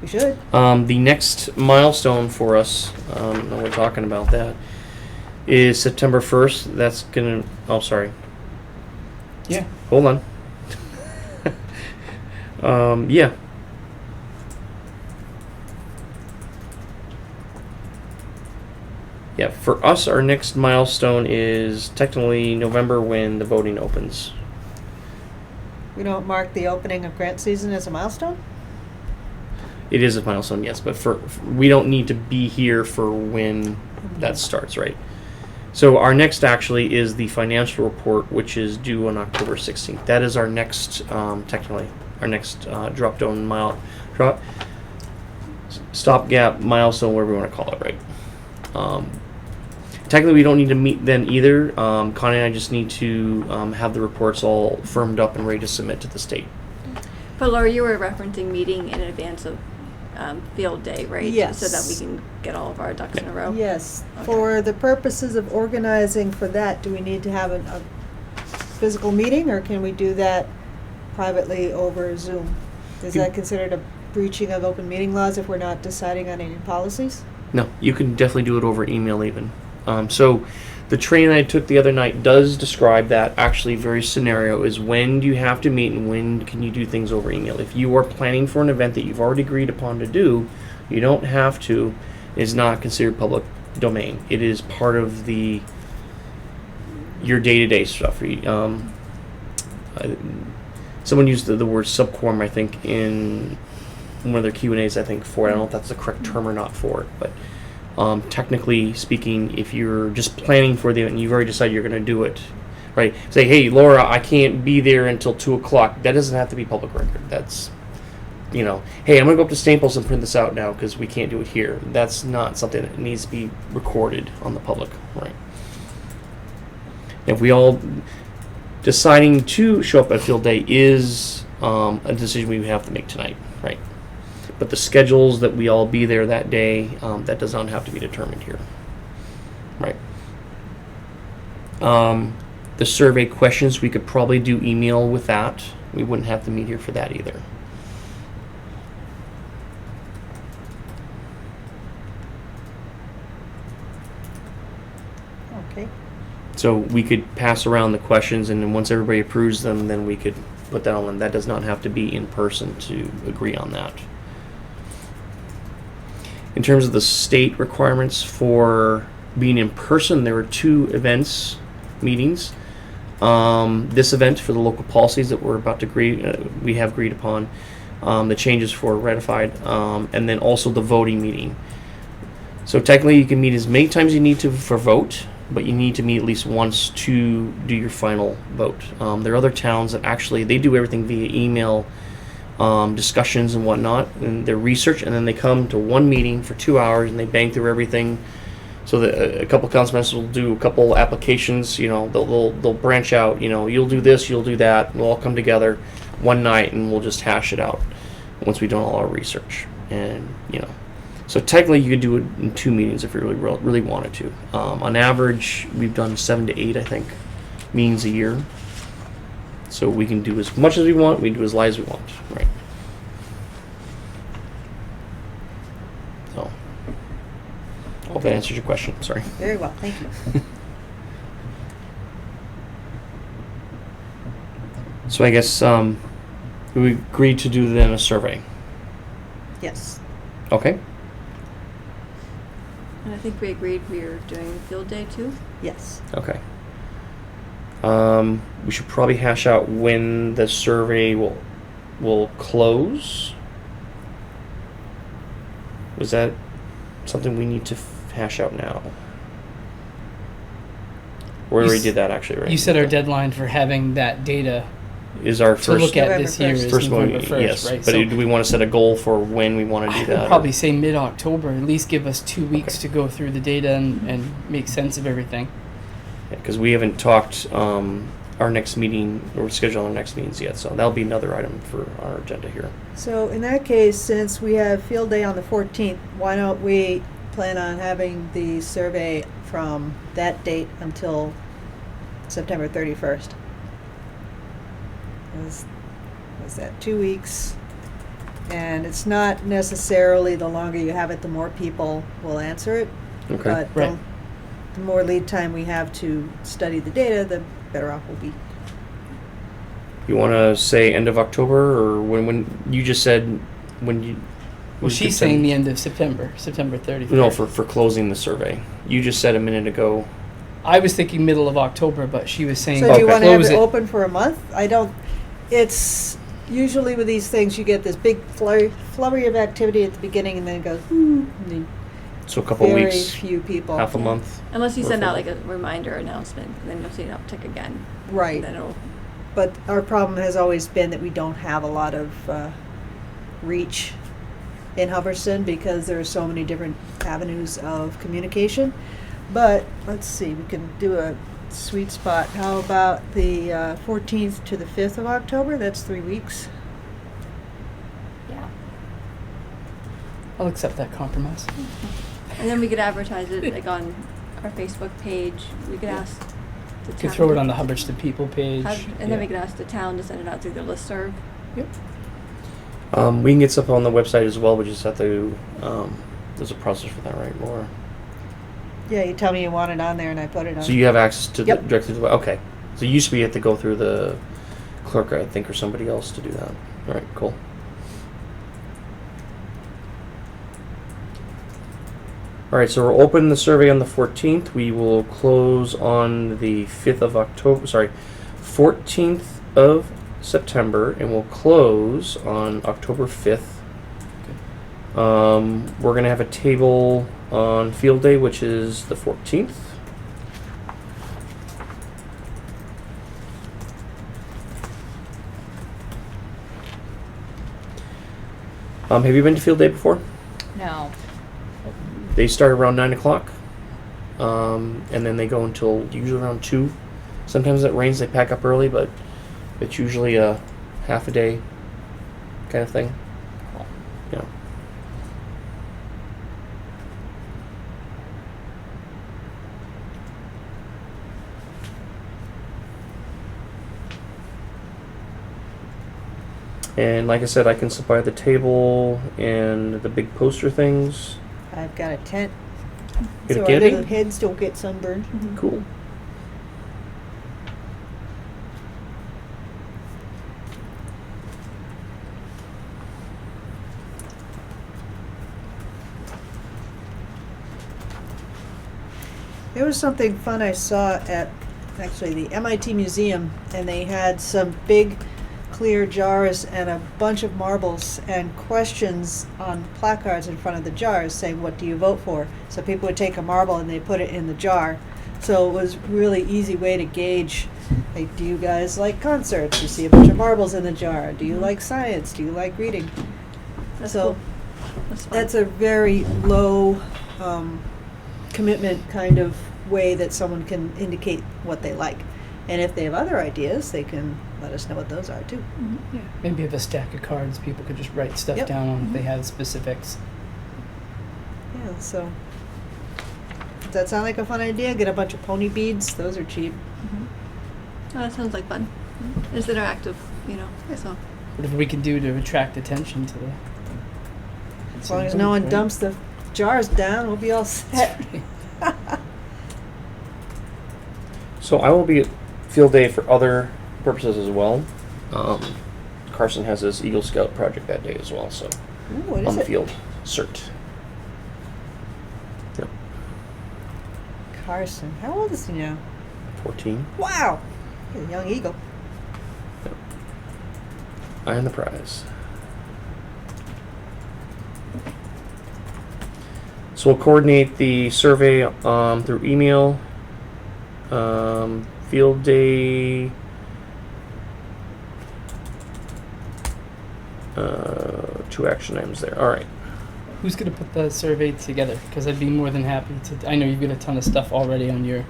We should. The next milestone for us, and we're talking about that, is September 1st. That's gonna. Oh, sorry. Yeah. Hold on. Yeah. Yeah, for us, our next milestone is technically November when the voting opens. We don't mark the opening of grant season as a milestone? It is a milestone, yes, but we don't need to be here for when that starts, right? So our next actually is the financial report, which is due on October 16th. That is our next, technically, our next stopgap milestone, whatever we want to call it, right? Technically, we don't need to meet then either. Connie and I just need to have the reports all firmed up and ready to submit to the state. But Laura, you were referencing meeting in advance of field day, right? Yes. So that we can get all of our ducks in a row? Yes. Okay. For the purposes of organizing for that, do we need to have a physical meeting, or can we do that privately over Zoom? Is that considered a breaching of open meeting laws if we're not deciding on any policies? No, you can definitely do it over email even. So the training I took the other night does describe that actually very scenario is when do you have to meet and when can you do things over email. If you are planning for an event that you've already agreed upon to do, you don't have to. It is not considered public domain. It is part of your day-to-day stuff. Someone used the word subquorum, I think, in one of their Q&As, I think, for it. I don't know if that's the correct term or not for it, but technically speaking, if you're just planning for the event and you've already decided you're going to do it, right? Say, hey, Laura, I can't be there until 2 o'clock. That doesn't have to be public record. That's, hey, I'm going to go up to Staples and print this out now because we can't do it here. That's not something that needs to be recorded on the public, right? If we all deciding to show up at field day is a decision we have to make tonight, right? But the schedules that we all be there that day, that does not have to be determined here. Right. The survey questions, we could probably do email with that. We wouldn't have to meet here for that either. Okay. So we could pass around the questions, and then once everybody approves them, then we could put that on. That does not have to be in person to agree on that. In terms of the state requirements for being in person, there are 2 meetings. This event for the local policies that we're about to we have agreed upon, the changes for ratified, and then also the voting meeting. So technically, you can meet as many times as you need to for vote, but you need to meet at least once to do your final vote. There are other towns that actually they do everything via email. Discussions and whatnot, and their research, and then they come to one meeting for 2 hours and they bang through everything. So that a couple council members will do a couple applications. They'll branch out. You'll do this, you'll do that. We'll all come together one night and we'll just hash it out once we've done all our research. And so technically you could do it in 2 meetings if you really wanted to. On average, we've done 7 to 8, I think, meetings a year. So we can do as much as we want, we can do as light as we want, right? So, hope that answers your question. Sorry. Very well, thank you. So I guess we agreed to do then a survey. Yes. Okay. And I think we agreed we were doing field day too. Yes. Okay. We should probably hash out when the survey will close. Was that something we need to hash out now? We already did that actually, right? You said our deadline for having that data is our to first look at November this year 1st. is first November one. 1st, Yes, right? but So do we want to set a goal for when we want to do I that? would or- probably say mid-October. At least give us 2 weeks Okay. to go through the data and make sense of everything. Because we haven't talked our next meeting or schedule our next meetings yet, so that'll be another item for our agenda here. So in that case, since we have field day on the 14th, why don't we plan on having the survey from that date until September 31st? Was that 2 weeks? And it's not necessarily the longer you have it, the more people will answer it. Okay. But Right. the more lead time we have to study the data, the better off we'll be. You want to say end of October, or when you just said when you? Well, she's saying the end of September 30th. No, for closing the survey. You just said a minute ago. I was thinking middle of October, but she was saying So do you want to have close it it. open for a month? It's usually with these things, you get this big flurry of activity at the beginning and then it goes, and then So a couple very weeks, few people. half a month. Unless you Or send out full. like a reminder announcement, and then you'll see an uptick again. Right. And then it'll, But our problem has always been that we don't have a lot of reach in Hubbardston because there are so many different avenues of communication. But let's see, we can do a sweet spot. How about the 14th to the 5th of October? That's 3 weeks. Yeah. I'll accept that compromise. and then we could advertise it like on our Facebook page. We could ask the You town. could throw it on the Hubbardston People page. And then we could ask the town to send it out through their listserv. Yep. We can get stuff on the website as well. We just have to. There's a process for that, right, Laura? Yeah, you tell me you want it on there and I put it on. So you have access to Yep. the directly to the okay. So you used to be you have to go through the clerk, I think, or somebody else to do that. All right, cool. All right, so we'll open the survey on the 14th. We will close on the 5th of October. Sorry, 14th of September, and we'll close on October 5th. We're gonna have a table on field day, which is the 14th. Have you been to field day before? No. They start around 9 o'clock, and then they go until usually around 2. Sometimes it rains, they pack up early, but it's usually a half a day kind of thing. Yeah. And like I said, I can supply the table and the big poster things. I've got a tent. Get a So our candy? little heads don't get sunburned. Cool. There was something fun I saw at actually the MIT Museum, and they had some big clear jars and a bunch of marbles and questions on placards in front of the jars saying, what do you vote for? So people would take a marble and they put it in the jar. So it was really easy way to gauge, like, do you guys like concerts? You see a bunch of marbles in the jar. Do you like science? Do you like reading? That's So cool. That's fun. that's a very low commitment kind of way that someone can indicate what they like. And if they have other ideas, they can let us know what those are too. Yeah. Maybe have a stack of cards people could just write stuff Yep. down on if they have specifics. Yeah, so does that sound like a fun idea? Get a bunch of pony beads. Those are cheap. Oh, that sounds like fun. It's interactive, you know. So Whatever we can do to attract attention to the. As long as no one dumps the jars down, we'll be all set. So I will be at field day for other purposes as well. Carson has his Eagle Scout project that day as well, so Ooh, what is on the it? field, CERT. Yep, Carson. How old is he now? 14. Wow. He's a young eagle. I am the prize. So we'll coordinate the survey through email. Field day. Two action items there. All right. Who's going to put the survey together? Because I'd be more than happy to. I know you've got a ton of stuff already on your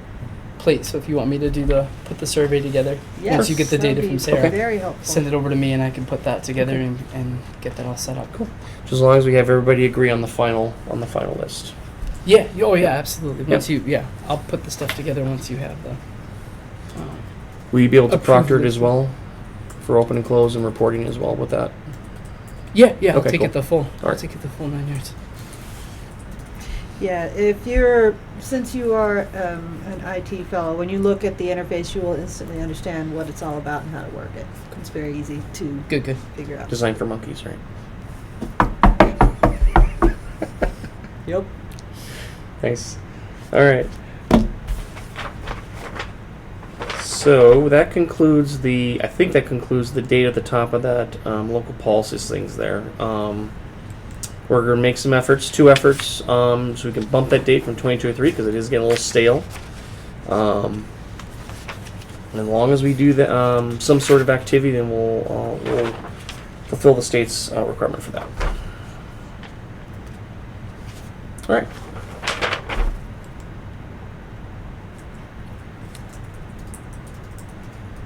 plate, so if you want me to put the survey together, once you get the that'd data be from Sarah, Very helpful. send it over to me and I can put that together and get that all set up. Cool. Just as long as we have everybody agree on the final list. Yeah. Oh yeah. Absolutely. Once I'll put the stuff together once you have the. Will you be able to Approved proctor it list. as well for open and close and reporting as well with that? Yeah. I'll Okay, take cool. it the full. All I'll right. take it the full 9 yards. Yeah, since you are an IT fellow, when you look at the interface, you will instantly understand what it's all about and how to work it. It's very easy to Good. figure out. Designed for monkeys, right? Yep. Nice. All right. So that concludes I think that concludes the date at the top of that local policies things there. We're going to make some efforts, 2 efforts, so we can bump that date from 2023 because it is getting a little stale. And as long as we do some sort of activity, then we'll fulfill the state's requirement for that. All right.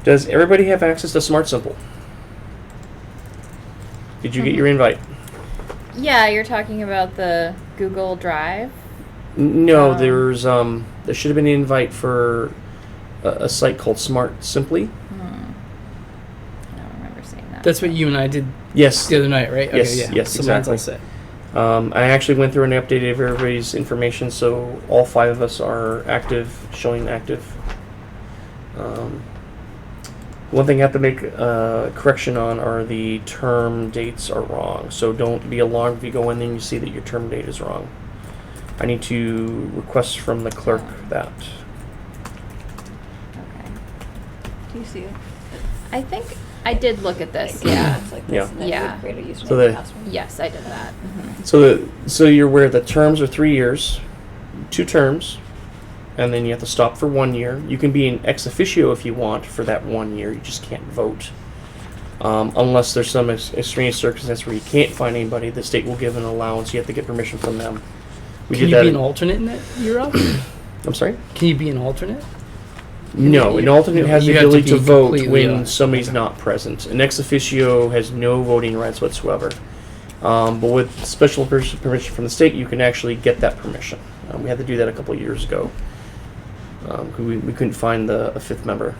Does everybody have access to Smart Simple? Did you get your invite? Yeah, you're talking about the Google Drive. No, Um, there should have been an invite for a site called Smart Simply. I don't remember seeing that. That's what you and I did Yes. the other night, right? Yes, Okay, yeah. yes, So mine's all exactly. set. I actually went through and updated everybody's information, so all 5 of us are active, showing active. One thing I have to make a correction on are the term dates are wrong. So don't be alarmed if you go in there and you see that your term date is wrong. I need to request from the clerk that. Okay. Do you see it? I think I did look at this. Yeah. It's like Yeah. this, and then you Yeah. create a username So and the- password. Yes, I did that. So you're aware the terms are 3 years, 2 terms, and then you have to stop for 1 year. You can be an ex officio if you want for that 1 year. You just can't vote. Unless there's some extraneous circumstance where you can't find anybody, the state will give an allowance. You have to get permission from them. We Can did you that be in- an alternate in that year off? I'm sorry? Can you be an alternate? No, an alternate has the You have to ability to be vote completely when on. somebody's Okay. not present. An ex officio has no voting rights whatsoever. But with special permission from the state, you can actually get that permission. We had to do that a couple of years ago. 'Cause we couldn't find a 5th member.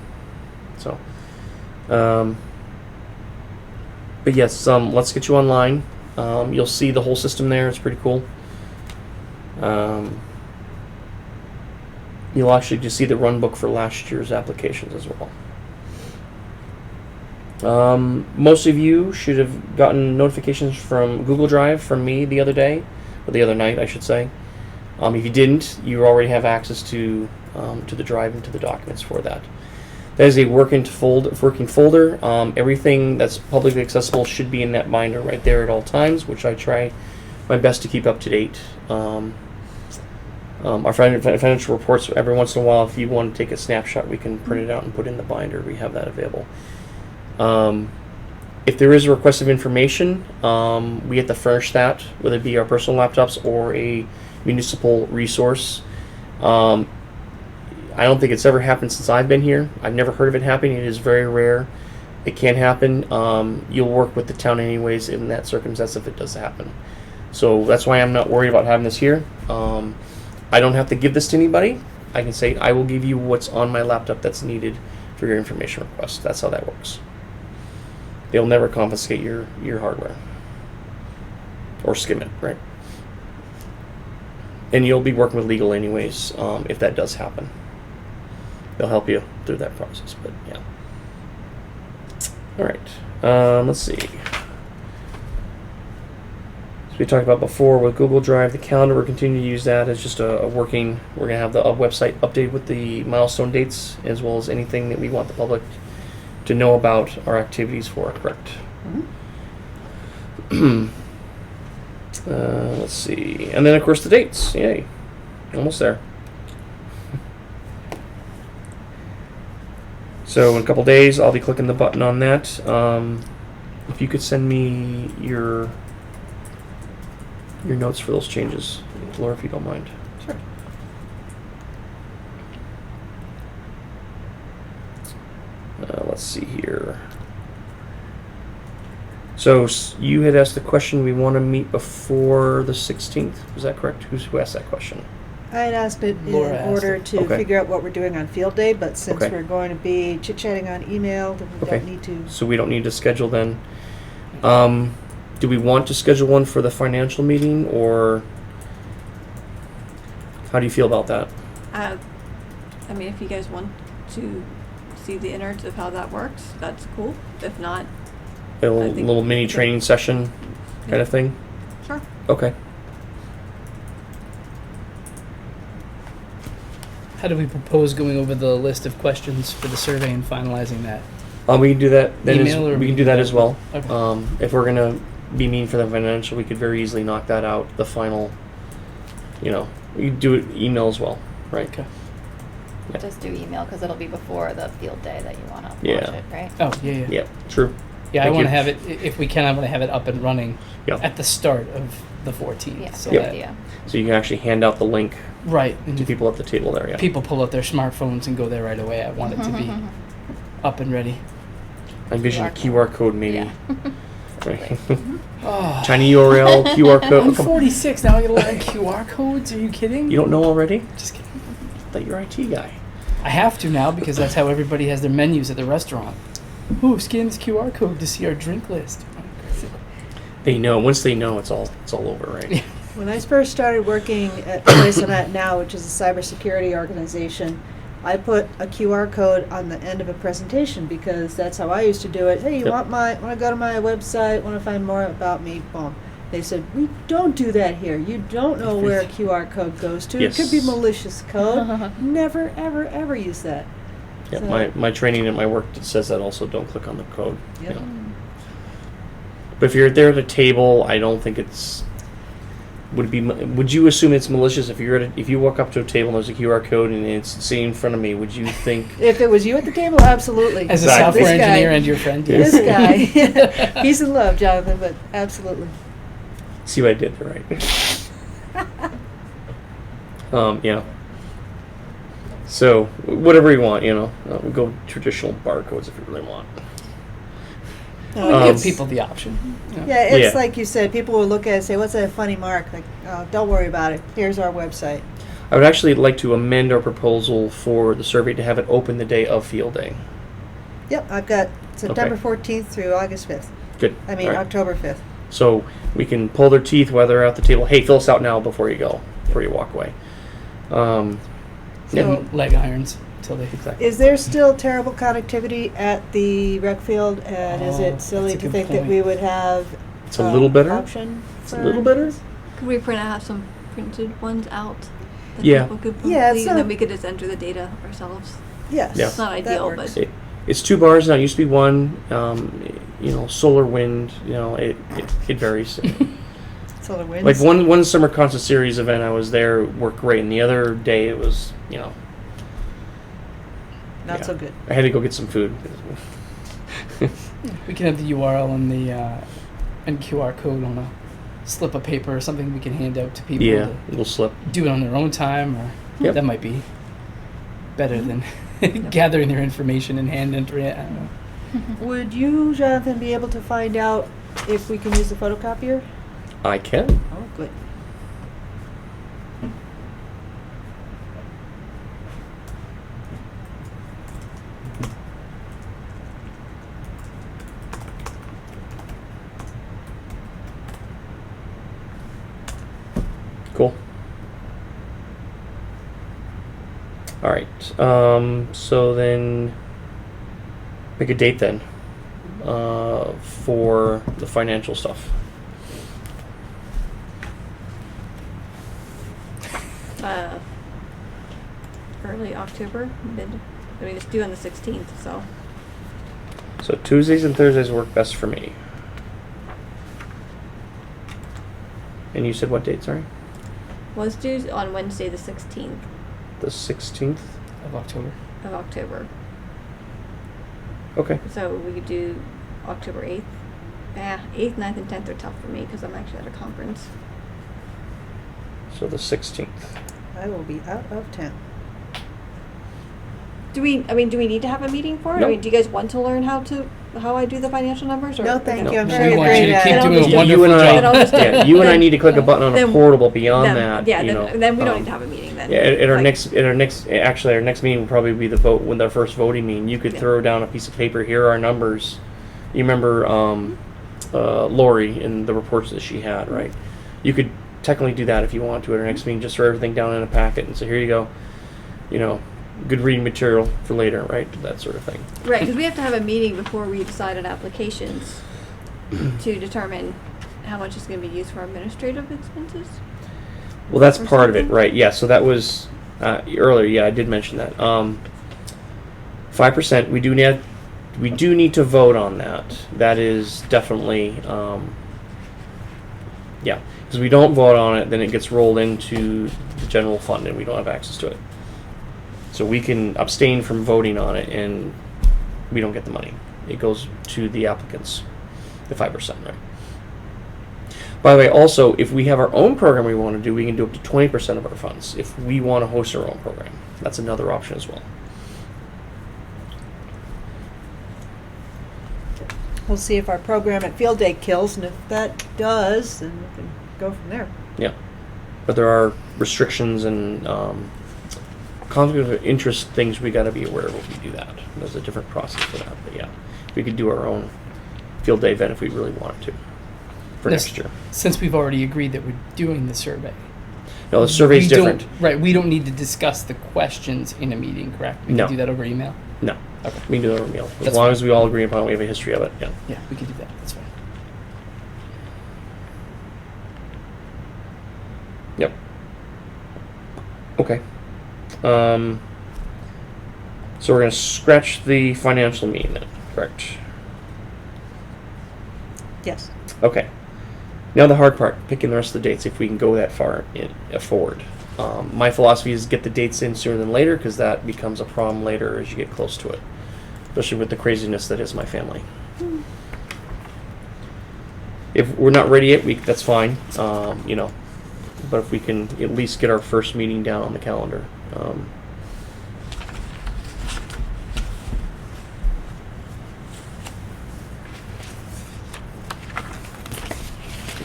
So, but yes, let's get you online. You'll see the whole system there. It's pretty cool. You'll actually just see the run book for last year's applications as well. Most of you should have gotten notifications from Google Drive from me the other day, or the other night, I should say. If you didn't, you already have access to the drive and to the documents for that. That is a working folder. Everything that's publicly accessible should be in that binder right there at all times, which I try my best to keep up to date. Our financial reports, every once in a while, if you want to take a snapshot, we can print it out and put it in the binder. We have that available. If there is a request of information, we have to furnish that, whether it be our personal laptops or a municipal resource. I don't think it's ever happened since I've been here. I've never heard of it happening. It is very rare. It can happen. You'll work with the town anyways in that circumstance if it does happen. So that's why I'm not worried about having this here. I don't have to give this to anybody. I can say I will give you what's on my laptop that's needed for your information request. That's how that works. They'll never confiscate your hardware or skim it, right? And you'll be working with legal anyways if that does happen. They'll help you through that process, but yeah. All right, let's see. As we talked about before with Google Drive, the calendar, we're continuing to use that as just a working, we're going to have the website updated with the milestone dates as well as anything that we want the public to know about our activities for, correct? Let's see. And then, of course, the dates. Yay. Almost there. So in a couple days, I'll be clicking the button on that. If you could send me your notes for those changes, Laura, if you don't mind. Sure. Let's see here. So you had asked the question, we want to meet before the 16th. Was that correct? Who asked that question? I had asked it in Laura asked order it. to Okay. figure out what we're doing on field day, but since Okay. we're going to be chit-chatting on email, then we Okay. don't need to. So we don't need to schedule then. Do we want to schedule one for the financial meeting, or How do you feel about that? I mean, if you guys want to see the innards of how that works, that's cool. If not, A little, I think- little mini training session kind of thing? sure. Okay. How do we propose going over the list of questions for the survey and finalizing that? We can do that. Then Email or we can do that as well. Okay. If we're gonna be mean for the financial, we could very easily knock that out. The final, you know, we could do it email as well, right? Okay. Yeah. Just do email because it'll be before the field day that you want to Yeah. watch it, right? Oh, yeah, yeah. Yeah, true. Yeah, I Thank want to you. have it, if we can, I want to have it up and running Yeah. at the start of the 14th. Yeah, so good that- idea. So you can actually hand out the link Right. to And people at the table there. Yeah. people pull out their smartphones and go there right away. I want it to be up and ready. I envision a QR QR code maybe. Yeah. Right. Oh, Tiny URL, QR code. I'm Oh, come- 46 now. I gotta learn QR codes. Are you kidding? You don't know already? Just kidding. I thought you're IT guy. I have to now because that's how everybody has their menus at the restaurant. Ooh, scan this QR code to see our drink list. They know. Once they know, it's all over, right? When I first started working at the place I'm at now, which is a cybersecurity organization, I put a QR code on the end of a presentation because that's how I used to do it. Hey, you Yep. want to go to my website, want to find more about me, boom. They said, we don't do that here. You don't know where a QR code goes to. It could be Yes. malicious code. Never, ever, ever use that. Yeah. So- My training at my work says that also. Don't click on the code. Yep. You know. But if you're there at a table, I don't think it's. Would it be? Would you assume it's malicious if you're if you walk up to a table and there's a QR code and it's sitting in front of me? Would you think? If it was you at the table, absolutely. As a Exactly. software This guy- engineer and your friend, This yes. guy, he's in love, Jonathan, but absolutely. See what I did there, right? Yeah. So whatever you want, we'll go traditional barcodes if you really want. We Um, give people the option. you know. Yeah, it's Yeah. like you said, people will look at it and say, what's that funny mark? Like, oh, don't worry about it. Here's our website. I would actually like to amend our proposal for the survey to have it open the day of field day. Yep, I've got September Okay. 14th through August 5th. Good. I mean, All right. October 5th. So we can pull their teeth while they're at the table. Hey, fill us out now before you go, before you walk away. Yeah. So- And leg irons until they. Exactly. Is there still terrible connectivity at the rec field? And is Oh, it silly that's a to good think that point. we would have It's a little better. option? It's a little better. Could we have some printed ones out that Yeah. people could Yeah, complete, it's and then not- we could just enter the data ourselves? Yes. Yeah. It's not that ideal, works. but It's 2 bars now. It used to be 1. Solar wind. It varies. Solar winds. Like one summer concert series event, I was there, worked great, and the other day it was, Not yeah. so good. I had to go get some food. We can have the URL and the and QR code on a slip of paper or something we can hand out to people Yeah, to little slip. do it on their own time, or Yep. that might be better than gathering their information and hand entering it. I don't know. Would you, Jonathan, be able to find out if we can use the photocopier? I can. Oh, good. Cool. All right. So then, make a date then for the financial stuff. early October, it's due on the 16th, so. So Tuesdays and Thursdays work best for me. And you said what date? Sorry, Was due on Wednesday, the 16th the 16th. Of October. of October. Okay. So we could do October 8th. 8th, 9th, and 10th are tough for me because I'm actually at a conference. So the 16th. I will be out of town. Do we need to have a meeting for it? No. I mean, do you guys want to learn how I do the financial numbers? Or No, thank No. you. I'm We sure you're want you great to at keep it. doing a You wonderful and job. I, you and I need to click a button on a Then- portable beyond then, that. yeah, you then we don't know, need to have a meeting then. Yeah, at our Like- next meeting will probably be the vote when our first voting meeting. You could Yeah. throw down a piece of paper. Here are our numbers. You remember Lori and the reports that she had, right? You could technically do that if you want to at our next meeting, just throw everything down in a packet and say, here you go, good reading material for later, right? That sort of thing. Right, because we have to have a meeting before we decide on applications to determine how much is going to be used for administrative expenses. Well, that's Or part of it, something? right? Yeah, so that was earlier. Yeah, I did mention that. 5%. We do need to vote on that. That is definitely, yeah. Because we don't vote on it, then it gets rolled into the general fund, and we don't have access to it. So we can abstain from voting on it, and we don't get the money. It goes to the applicants, the 5%, right? By the way, also, if we have our own program we want to do, we can do up to 20% of our funds if we want to host our own program. That's another option as well. We'll see if our program at Field Day kills, and if that does, then we can go from there. Yeah. But there are restrictions and conflict of interest things we got to be aware of when we do that. There's a different process for that. But yeah, we could do our own Field Day event if we really wanted to for This- next year. Since we've already agreed that we're doing the survey. No, the survey's we don't- different. Right, we don't need to discuss the questions in a meeting, correct? We No. can do that over email? No. Okay. We can do it over email. As That's long fine. as we all agree upon it, we have a history of it. Yeah. Yeah, we can do that. That's fine. Yep. Okay. So we're going to scratch the financial meeting then, correct? Yes. Okay. Now the hard part, picking the rest of the dates if we can go that far forward. My philosophy is get the dates in sooner than later because that becomes a problem later as you get close to it, especially with the craziness that is my family. If we're not ready yet, that's fine, but if we can at least get our first meeting down on the calendar.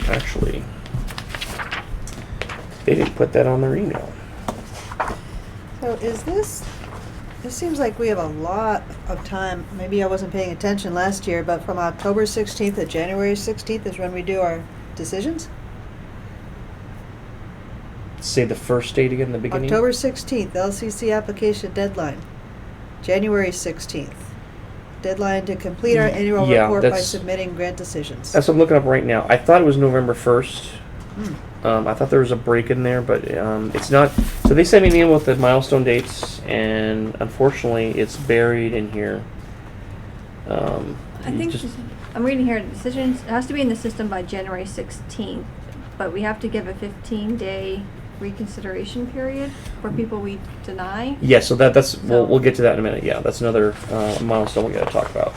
Actually, they didn't put that on their email. So is this seems like we have a lot of time. Maybe I wasn't paying attention last year, but from October 16th to January 16th is when we do our decisions? Say the first date again in the beginning. October 16th, LCC application deadline. January 16th, deadline to complete our annual Yeah, report by that's- submitting grant decisions. That's what I'm looking up right now. I thought it was November 1st. Hmm. I thought there was a break in there, but it's not. So they sent me an email with the milestone dates, and unfortunately, it's buried in here. I think just- I'm reading here. Decisions it has to be in the system by January 16th, but we have to give a 15-day reconsideration period for people we deny. Yeah, so that's So- we'll get to that in a minute. Yeah, that's another milestone we got to talk about.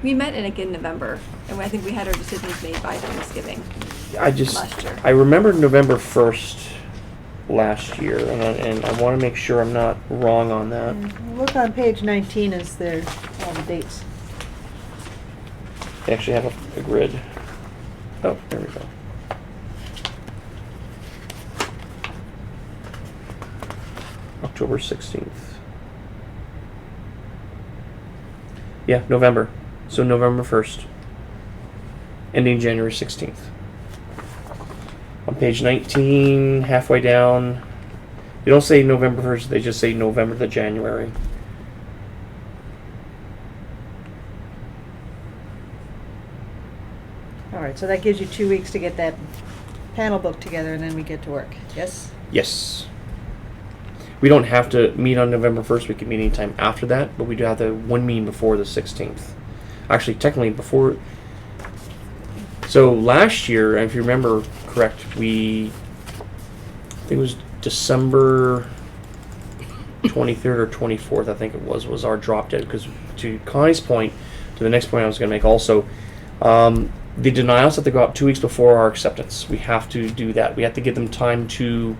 We met in again November, and I think we had our decisions made by Thanksgiving. Last year. I remember November 1st last year, and I want to make sure I'm not wrong on that. Look on page 19 is there all the dates. They actually have a grid. Oh, there we go. October 16th. Yeah, November. So November 1st. Ending January 16th. On page 19, halfway down, they don't say November 1st, they just say November to January. All right, so that gives you 2 weeks to get that panel book together, and then we get to work. Yes? Yes. We don't have to meet on November 1st. We can meet anytime after that, but we do have the one meeting before the 16th. Actually, technically before. So last year, if you remember correct, I think it was December 23rd or 24th, I think it was our drop dead. Because to Connie's point, to the next point I was going to make also, the denials have to go out 2 weeks before our acceptance. We have to do that. We have to give them time to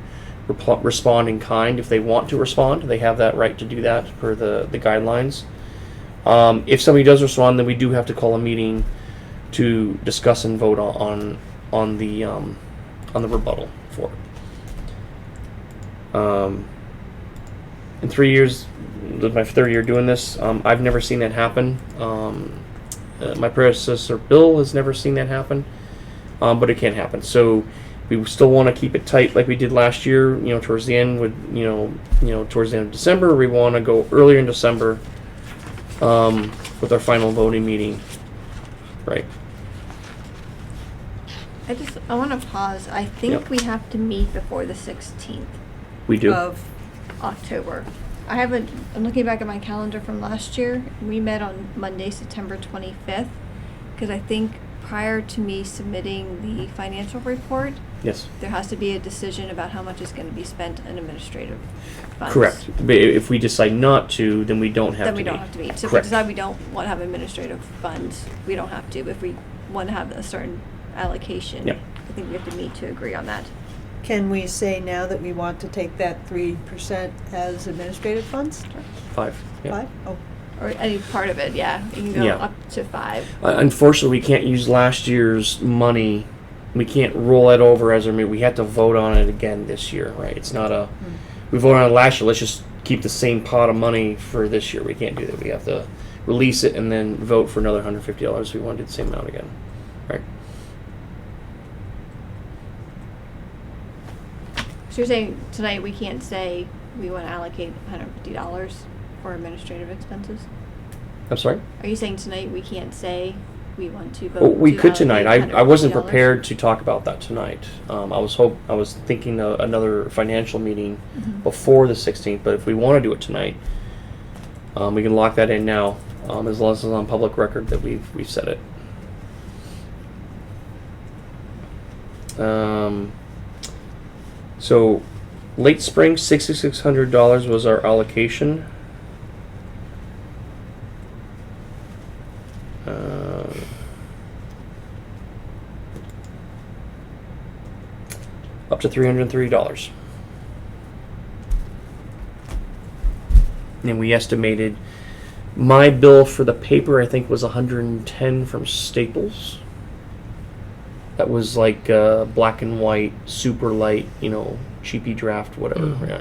respond in kind if they want to respond. They have that right to do that per the guidelines. If somebody does respond, then we do have to call a meeting to discuss and vote on the rebuttal for it. In 3 years, this is my third year doing this. I've never seen that happen. My predecessor Bill has never seen that happen. but it can happen. So we still want to keep it tight like we did last year. Towards the end towards the end of December. We want to go earlier in December with our final voting meeting. Right. I want to pause. I think Yep. we have to meet before the 16th We do. of October. I'm looking back at my calendar from last year. We met on Monday, September 25th, because I think prior to me submitting the financial report, Yes. there has to be a decision about how much is going to be spent in administrative funds. Correct. But if we decide not to, then we don't have Then to we don't meet. have to meet. So if we Correct. decide we don't want to have administrative funds, we don't have to. If we want to have a certain allocation, Yep. I think we have to meet to agree on that. Can we say now that we want to take that 3% as administrative funds? 5. Yeah. 5? Oh, Or any part of it, yeah. You can go Yeah. up to 5. Unfortunately, we can't use last year's money. We can't roll it over as our meeting. We have to vote on it again this year, right? It's not a. We voted on it last year. Let's just keep the same pot of money for this year. We can't do that. We have to release it and then vote for another $150 if we want to do the same amount again, right? So you're saying tonight we can't say we want to allocate $150 for administrative expenses? I'm sorry. Are you saying tonight we can't say we want to vote? Well, we to could tonight. allocate I wasn't $150? prepared to talk about that tonight. I was thinking another financial meeting Mhm. before the 16th. But if we want to do it tonight, we can lock that in now, as long as it's on public record that we've said it. So, late spring, $6,600 was our allocation. Up to $330. And we estimated my bill for the paper, I think, was $110 from Staples. That was like black and white, super light, cheapy draft, whatever. Mhm. Yeah.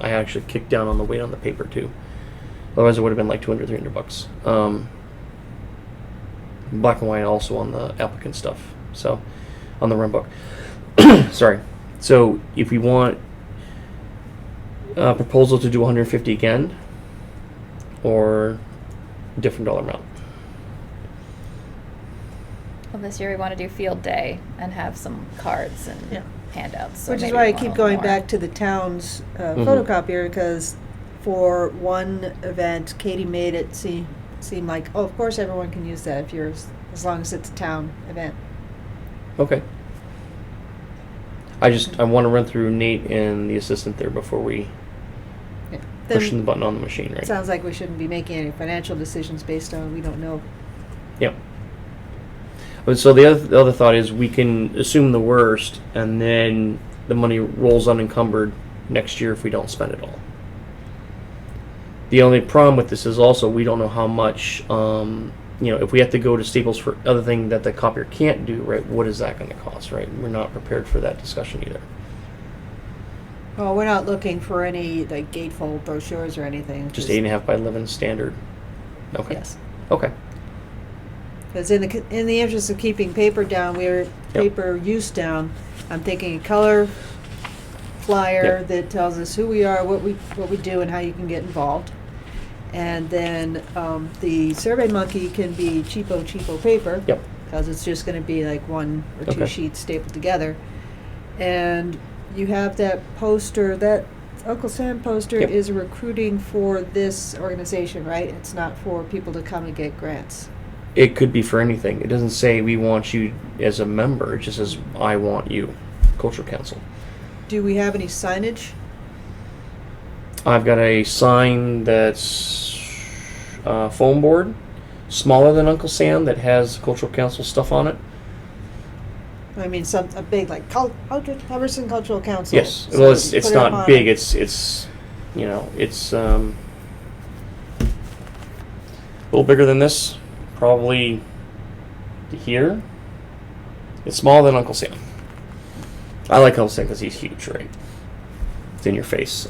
I actually kicked down on the weight on the paper too. Otherwise, it would have been like $200-300. Black and white also on the applicant stuff. So, on the run book. Sorry. So, if we want a proposal to do 150 again, or different dollar amount. Well, this year we want to do field day and have some cards and Yeah. handouts. So which is maybe why I we want keep a going more. back to the town's Mhm. photocopier, because for one event, Katie made it seem like, oh, of course everyone can use that if as long as it's a town event. Okay. I want to run through Nate and the assistant there before we Yeah. pushing the Then button on the machine, it right? sounds like we shouldn't be making any financial decisions based on we don't know. Yep. But so the other thought is we can assume the worst, and then the money rolls unencumbered next year if we don't spend it all. The only problem with this is also we don't know how much. If we have to go to Staples for other thing that the copier can't do, right? What is that going to cost, right? We're not prepared for that discussion either. Well, we're not looking for any like gatefold brochures or anything. Just 8.5 by 11 standard. Okay. Yes. Okay. Because in the interest of keeping paper down, paper use down. I'm thinking a color flyer Yep. that tells us who we are, what we do, and how you can get involved. And then the Survey Monkey can be cheapo paper. Yep. Because it's just going to be like one or two Okay. sheets stapled together. And you have that poster, that Uncle Sam poster Yep. is recruiting for this organization, right? It's not for people to come and get grants. It could be for anything. It doesn't say we want you as a member. It just says I want you, Cultural Council. Do we have any signage? I've got a sign that's foam board, smaller than Uncle Sam, that has Cultural Council stuff on it. I mean, a big like Hubbardson Cultural Council. Yes. So Well, it's put it up not on big. it. It's a little bigger than this, probably to here. It's smaller than Uncle Sam. I like Uncle Sam because he's huge, right? It's in your face.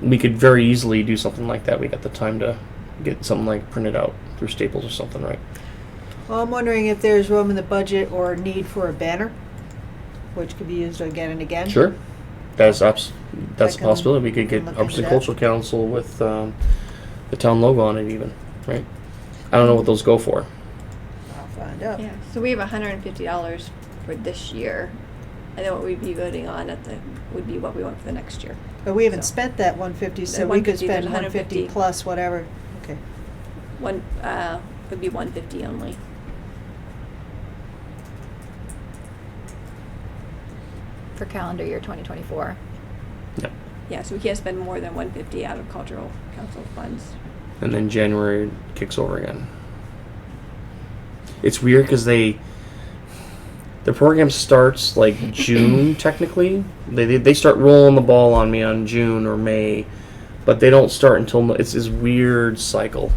We could very easily do something like that. We got the time to get something like printed out through Staples or something, right? Well, I'm wondering if there's room in the budget or need for a banner, which could be used again and again. Sure. That's a can- possibility. We could get can look Hubbardston into that. Cultural Council with the town logo on it even, right? I don't know what those go for. I'll find out. Yeah, so we have $150 for this year, and then what we'd be voting on would be what we want for the next year. But we haven't So- spent that 150, so The we could 150, spend there's 150 150. plus whatever. Okay. Would be 150 only. For calendar year 2024. Yep. Yeah, so we can't spend more than 150 out of cultural council funds. And then January kicks over again. It's weird because the program starts like June technically. They start rolling the ball on me on June or May, but they don't start until it's this weird cycle.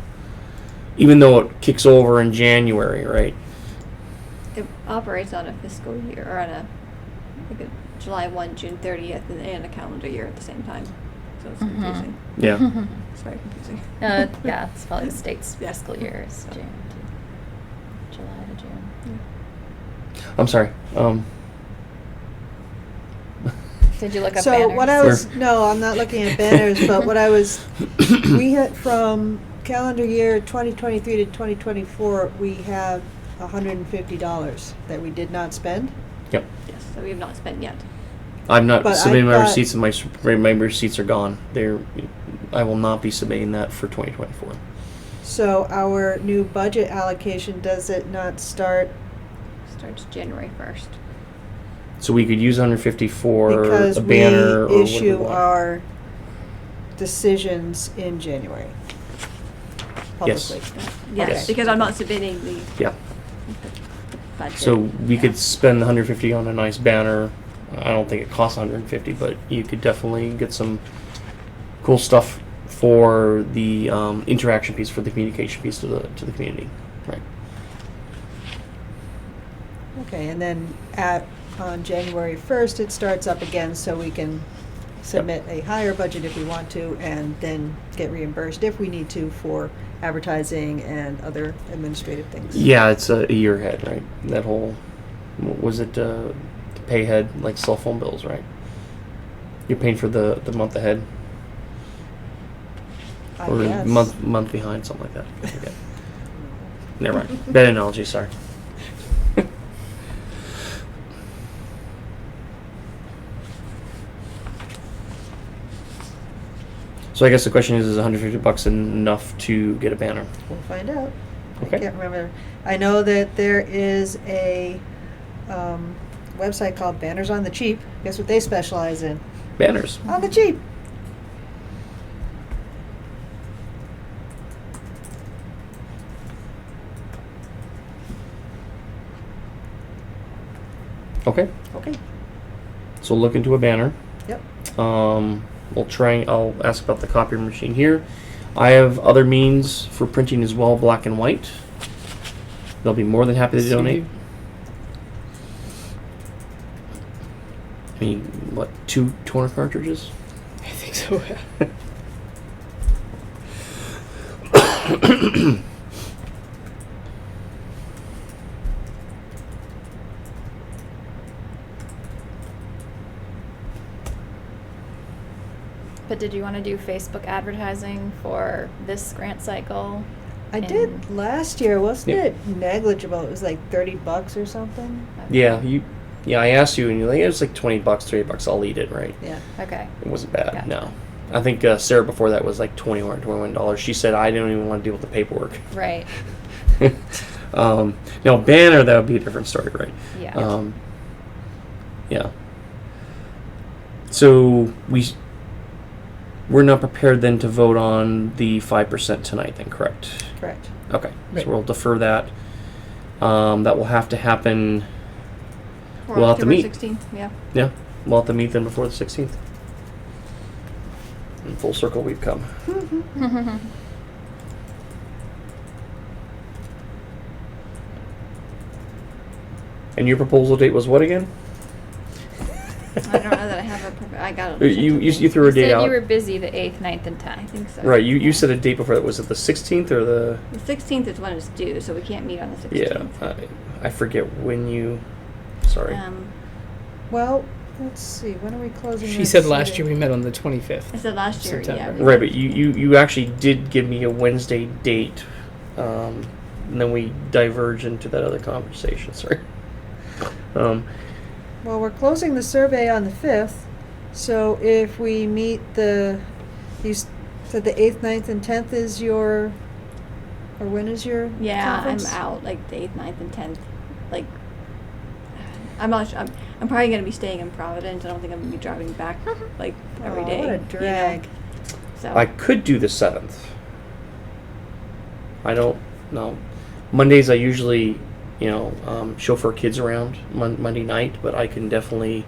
Even though it kicks over in January, right? It operates on a fiscal year, or on a July 1, June 30th, and a calendar year at the same time. So it's Mhm. confusing. Yeah. It's very confusing. Yeah, it's probably the state's Yeah. fiscal year is June to July to June. I'm sorry. Did you look up So banners? what I was, no, I'm not looking at banners, but what I was, we had from calendar year 2023 to 2024, we have $150 that we did not spend. Yep. Yes, so we have not spent yet. I'm not But I submitting my thought- receipts, and my receipts are gone. I will not be submitting that for 2024. So our new budget allocation, does it not start Starts January 1st. So we could use 150 for because a banner we or issue whatever. our decisions in January Yes. publicly? Yes, Okay. because I'm not submitting the Yeah. budget. So we Yeah. could spend 150 on a nice banner. I don't think it costs 150, but you could definitely get some cool stuff for the interaction piece, for the communication piece to the community. Right. Okay, and then on January 1st, it starts up again, so we can submit a higher budget if we want to, and then get reimbursed if we need to for advertising and other administrative things. Yeah, it's a year ahead, right? That whole, what was it, the pay ahead, like cell phone bills, right? You're paying for the month ahead, I or guess. month behind, something like that. I forget. Never mind. Bad analogy, sorry. So I guess the question is $150 enough to get a banner? We'll find out. Okay. I can't remember. I know that there is a website called Banners on the Cheap. Guess what they specialize in? Banners. On the cheap. Okay. Okay. So look into a banner. Yep. I'll ask about the copier machine here. I have other means for printing as well, black and white. They'll be more than happy to donate. I mean, what, two toner cartridges? I think so. But did you want to do Facebook advertising for this grant cycle? I And- did last year, wasn't Yeah. it negligible? It was like $30 or something. Yeah, I asked you, and you're like, it's like $20, $30. I'll eat it, right? Yeah. Okay. It wasn't bad. Yeah. No, I think Sarah before that was like $21. She said I don't even want to deal with the paperwork. Right. Now banner, that would be a different story, right? Yeah. Yeah. So we're not prepared then to vote on the 5% tonight, then, correct? Correct. Okay, Right. so we'll defer that. That will have to happen. For We'll have to October meet. 16th, yeah. Yeah, we'll have to meet then before the 16th. In full circle, we've come. And your proposal date was what again? I don't know that I have I got You, it. you threw a You date said out. you were busy the 8th, 9th, and 10th. I think so. Right, you said a date before that. Was it the 16th or the... The 16th is when it's due, so we can't meet on the 16th. Yeah, I forget when you... Sorry. Well, let's see, when are we closing? She that said last survey? year we met on the 25th. I said last year, September. yeah. Right, but you actually did give me a Wednesday date, and then we diverged into that other conversation. Sorry. Well, we're closing the survey on the 5th, so if we meet said the 8th, 9th, and 10th is or when is your Yeah, conference? I'm out like the 8th, 9th, and 10th. Like, I'm not sure. I'm probably going to be staying in Providence. I don't think I'm going to be driving back like every Oh, day. what a you know? drag. So I could do the 7th. I don't know. Mondays I usually, chauffeur kids around Monday night, but I can definitely...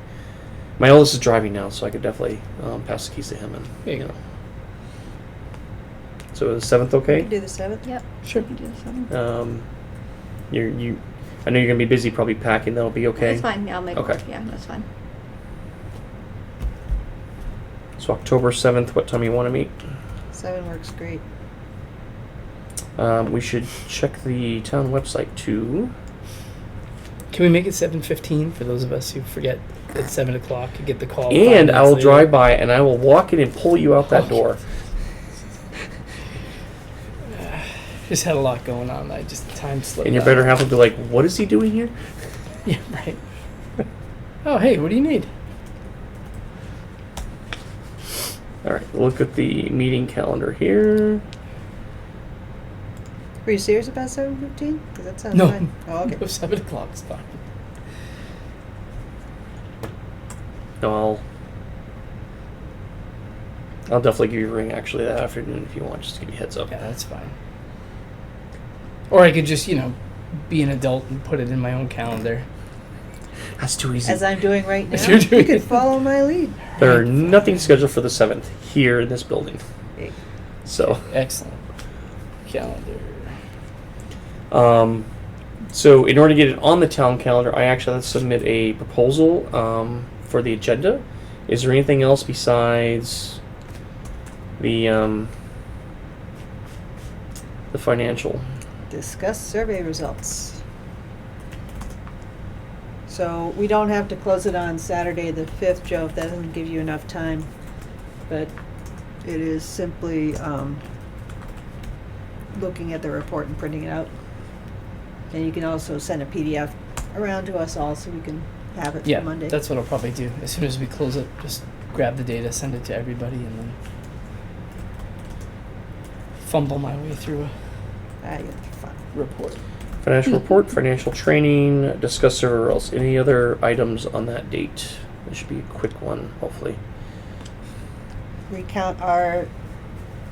My oldest is driving now, so I could definitely pass the keys to him. There you go. So is the 7th We okay? can do the 7th? Yep. sure. We can do the 7th. I know you're going to be busy probably packing. That'll be okay? That's fine. Yeah, I'll make Okay. it. Yeah, that's fine. So October 7th, what time you want to meet? 7 works great. We should check the town website too. Can we make it 7:15 for those of us who forget at 7 o'clock to get the call? 5 And I minutes will later? drive by and I will walk in and pull you out that Oh. door. Just had a lot going on. Time slipped. And your out. better half will be like, what is he doing here? Yeah, right. Oh, hey, what do you need? All right, look at the meeting calendar here. Were you serious about 7:15? Because that sounds No. fine. Oh, okay. No, 7 o'clock is fine. No, I'll definitely give you a ring actually that afternoon if you want, just to give you a heads up. Yeah, that's fine. Or I could just, be an adult and put it in my own calendar. That's too easy. As I'm doing right now, As you're doing you could it. follow my lead. There are nothing scheduled for the 7th here in this building. Okay. So, Excellent. Calendar. so in order to get it on the town calendar, I actually have to submit a proposal for the agenda. Is there anything else besides the financial? Discuss survey results. So we don't have to close it on Saturday the 5th, Joe, if that doesn't give you enough time. But it is simply looking at the report and printing it out. And you can also send a PDF around to us all so we can have it Yeah, for Monday. that's what I'll probably do. As soon as we close it, just grab the data, send it to everybody, and then fumble my way through You'll be fine. a report. Financial report, financial training, discuss server else. Any other items on that date? This should be a quick one, hopefully. Recount our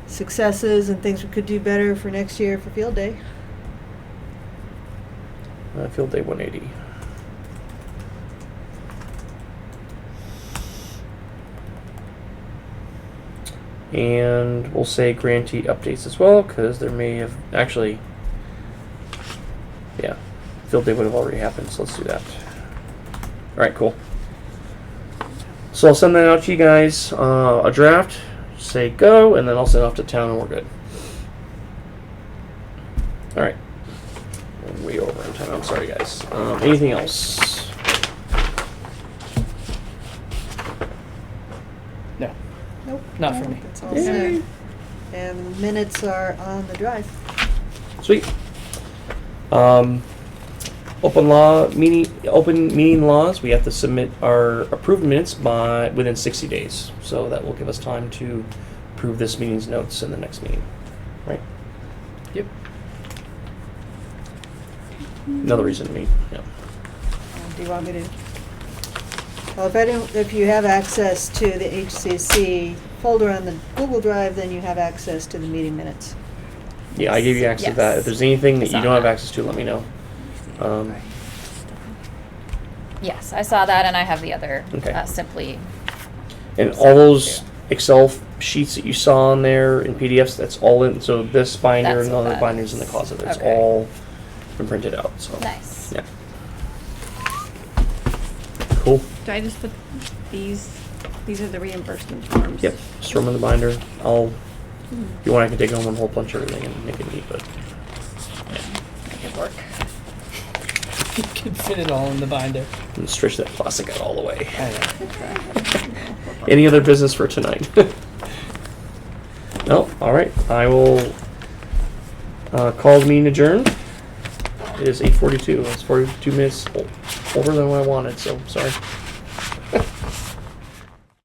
successes and things we could do better for next year for field day. Field day 180. And we'll say grantee updates as well, because there may have actually, yeah, field day would have already happened, so let's do that. All right, cool. So I'll send that out to you guys, a draft, say go, and then I'll send it off to town and we're good. All right. We're way over in time, I'm sorry guys. Anything else? No, Nope. not for me. That's all Yay. set. And the minutes are on the drive. Sweet. Open meeting laws. We have to submit our approved minutes within 60 days. So that will give us time to approve this meeting's notes in the next meeting. Right? Yep. Another reason to meet. Yeah. Do you want me to? Well, if you have access to the HCC folder on the Google Drive, then you have access to the meeting minutes. Yeah, I gave you access to that. Yes. If there's anything that I you saw don't have that. access to, let me know. Yes, I saw that, and I have the other Okay. simply. And all those Excel sheets that you saw on there in PDFs, that's all in. So this binder That's and what other that binders in the is. closet, that's Okay. all been printed out. So Nice. yeah. Cool. do I just put these are the reimbursement forms? Yep, just throw them in the binder. If you want, I can take home a whole bunch of everything and make it neat, but Make it work. You could fit it all in the binder. and stretch that plastic out all the way. Oh, Any other business for tonight? No? Alright, I will call the meeting adjourned. It is 8:42. It's 42 minutes older than what I wanted, so sorry.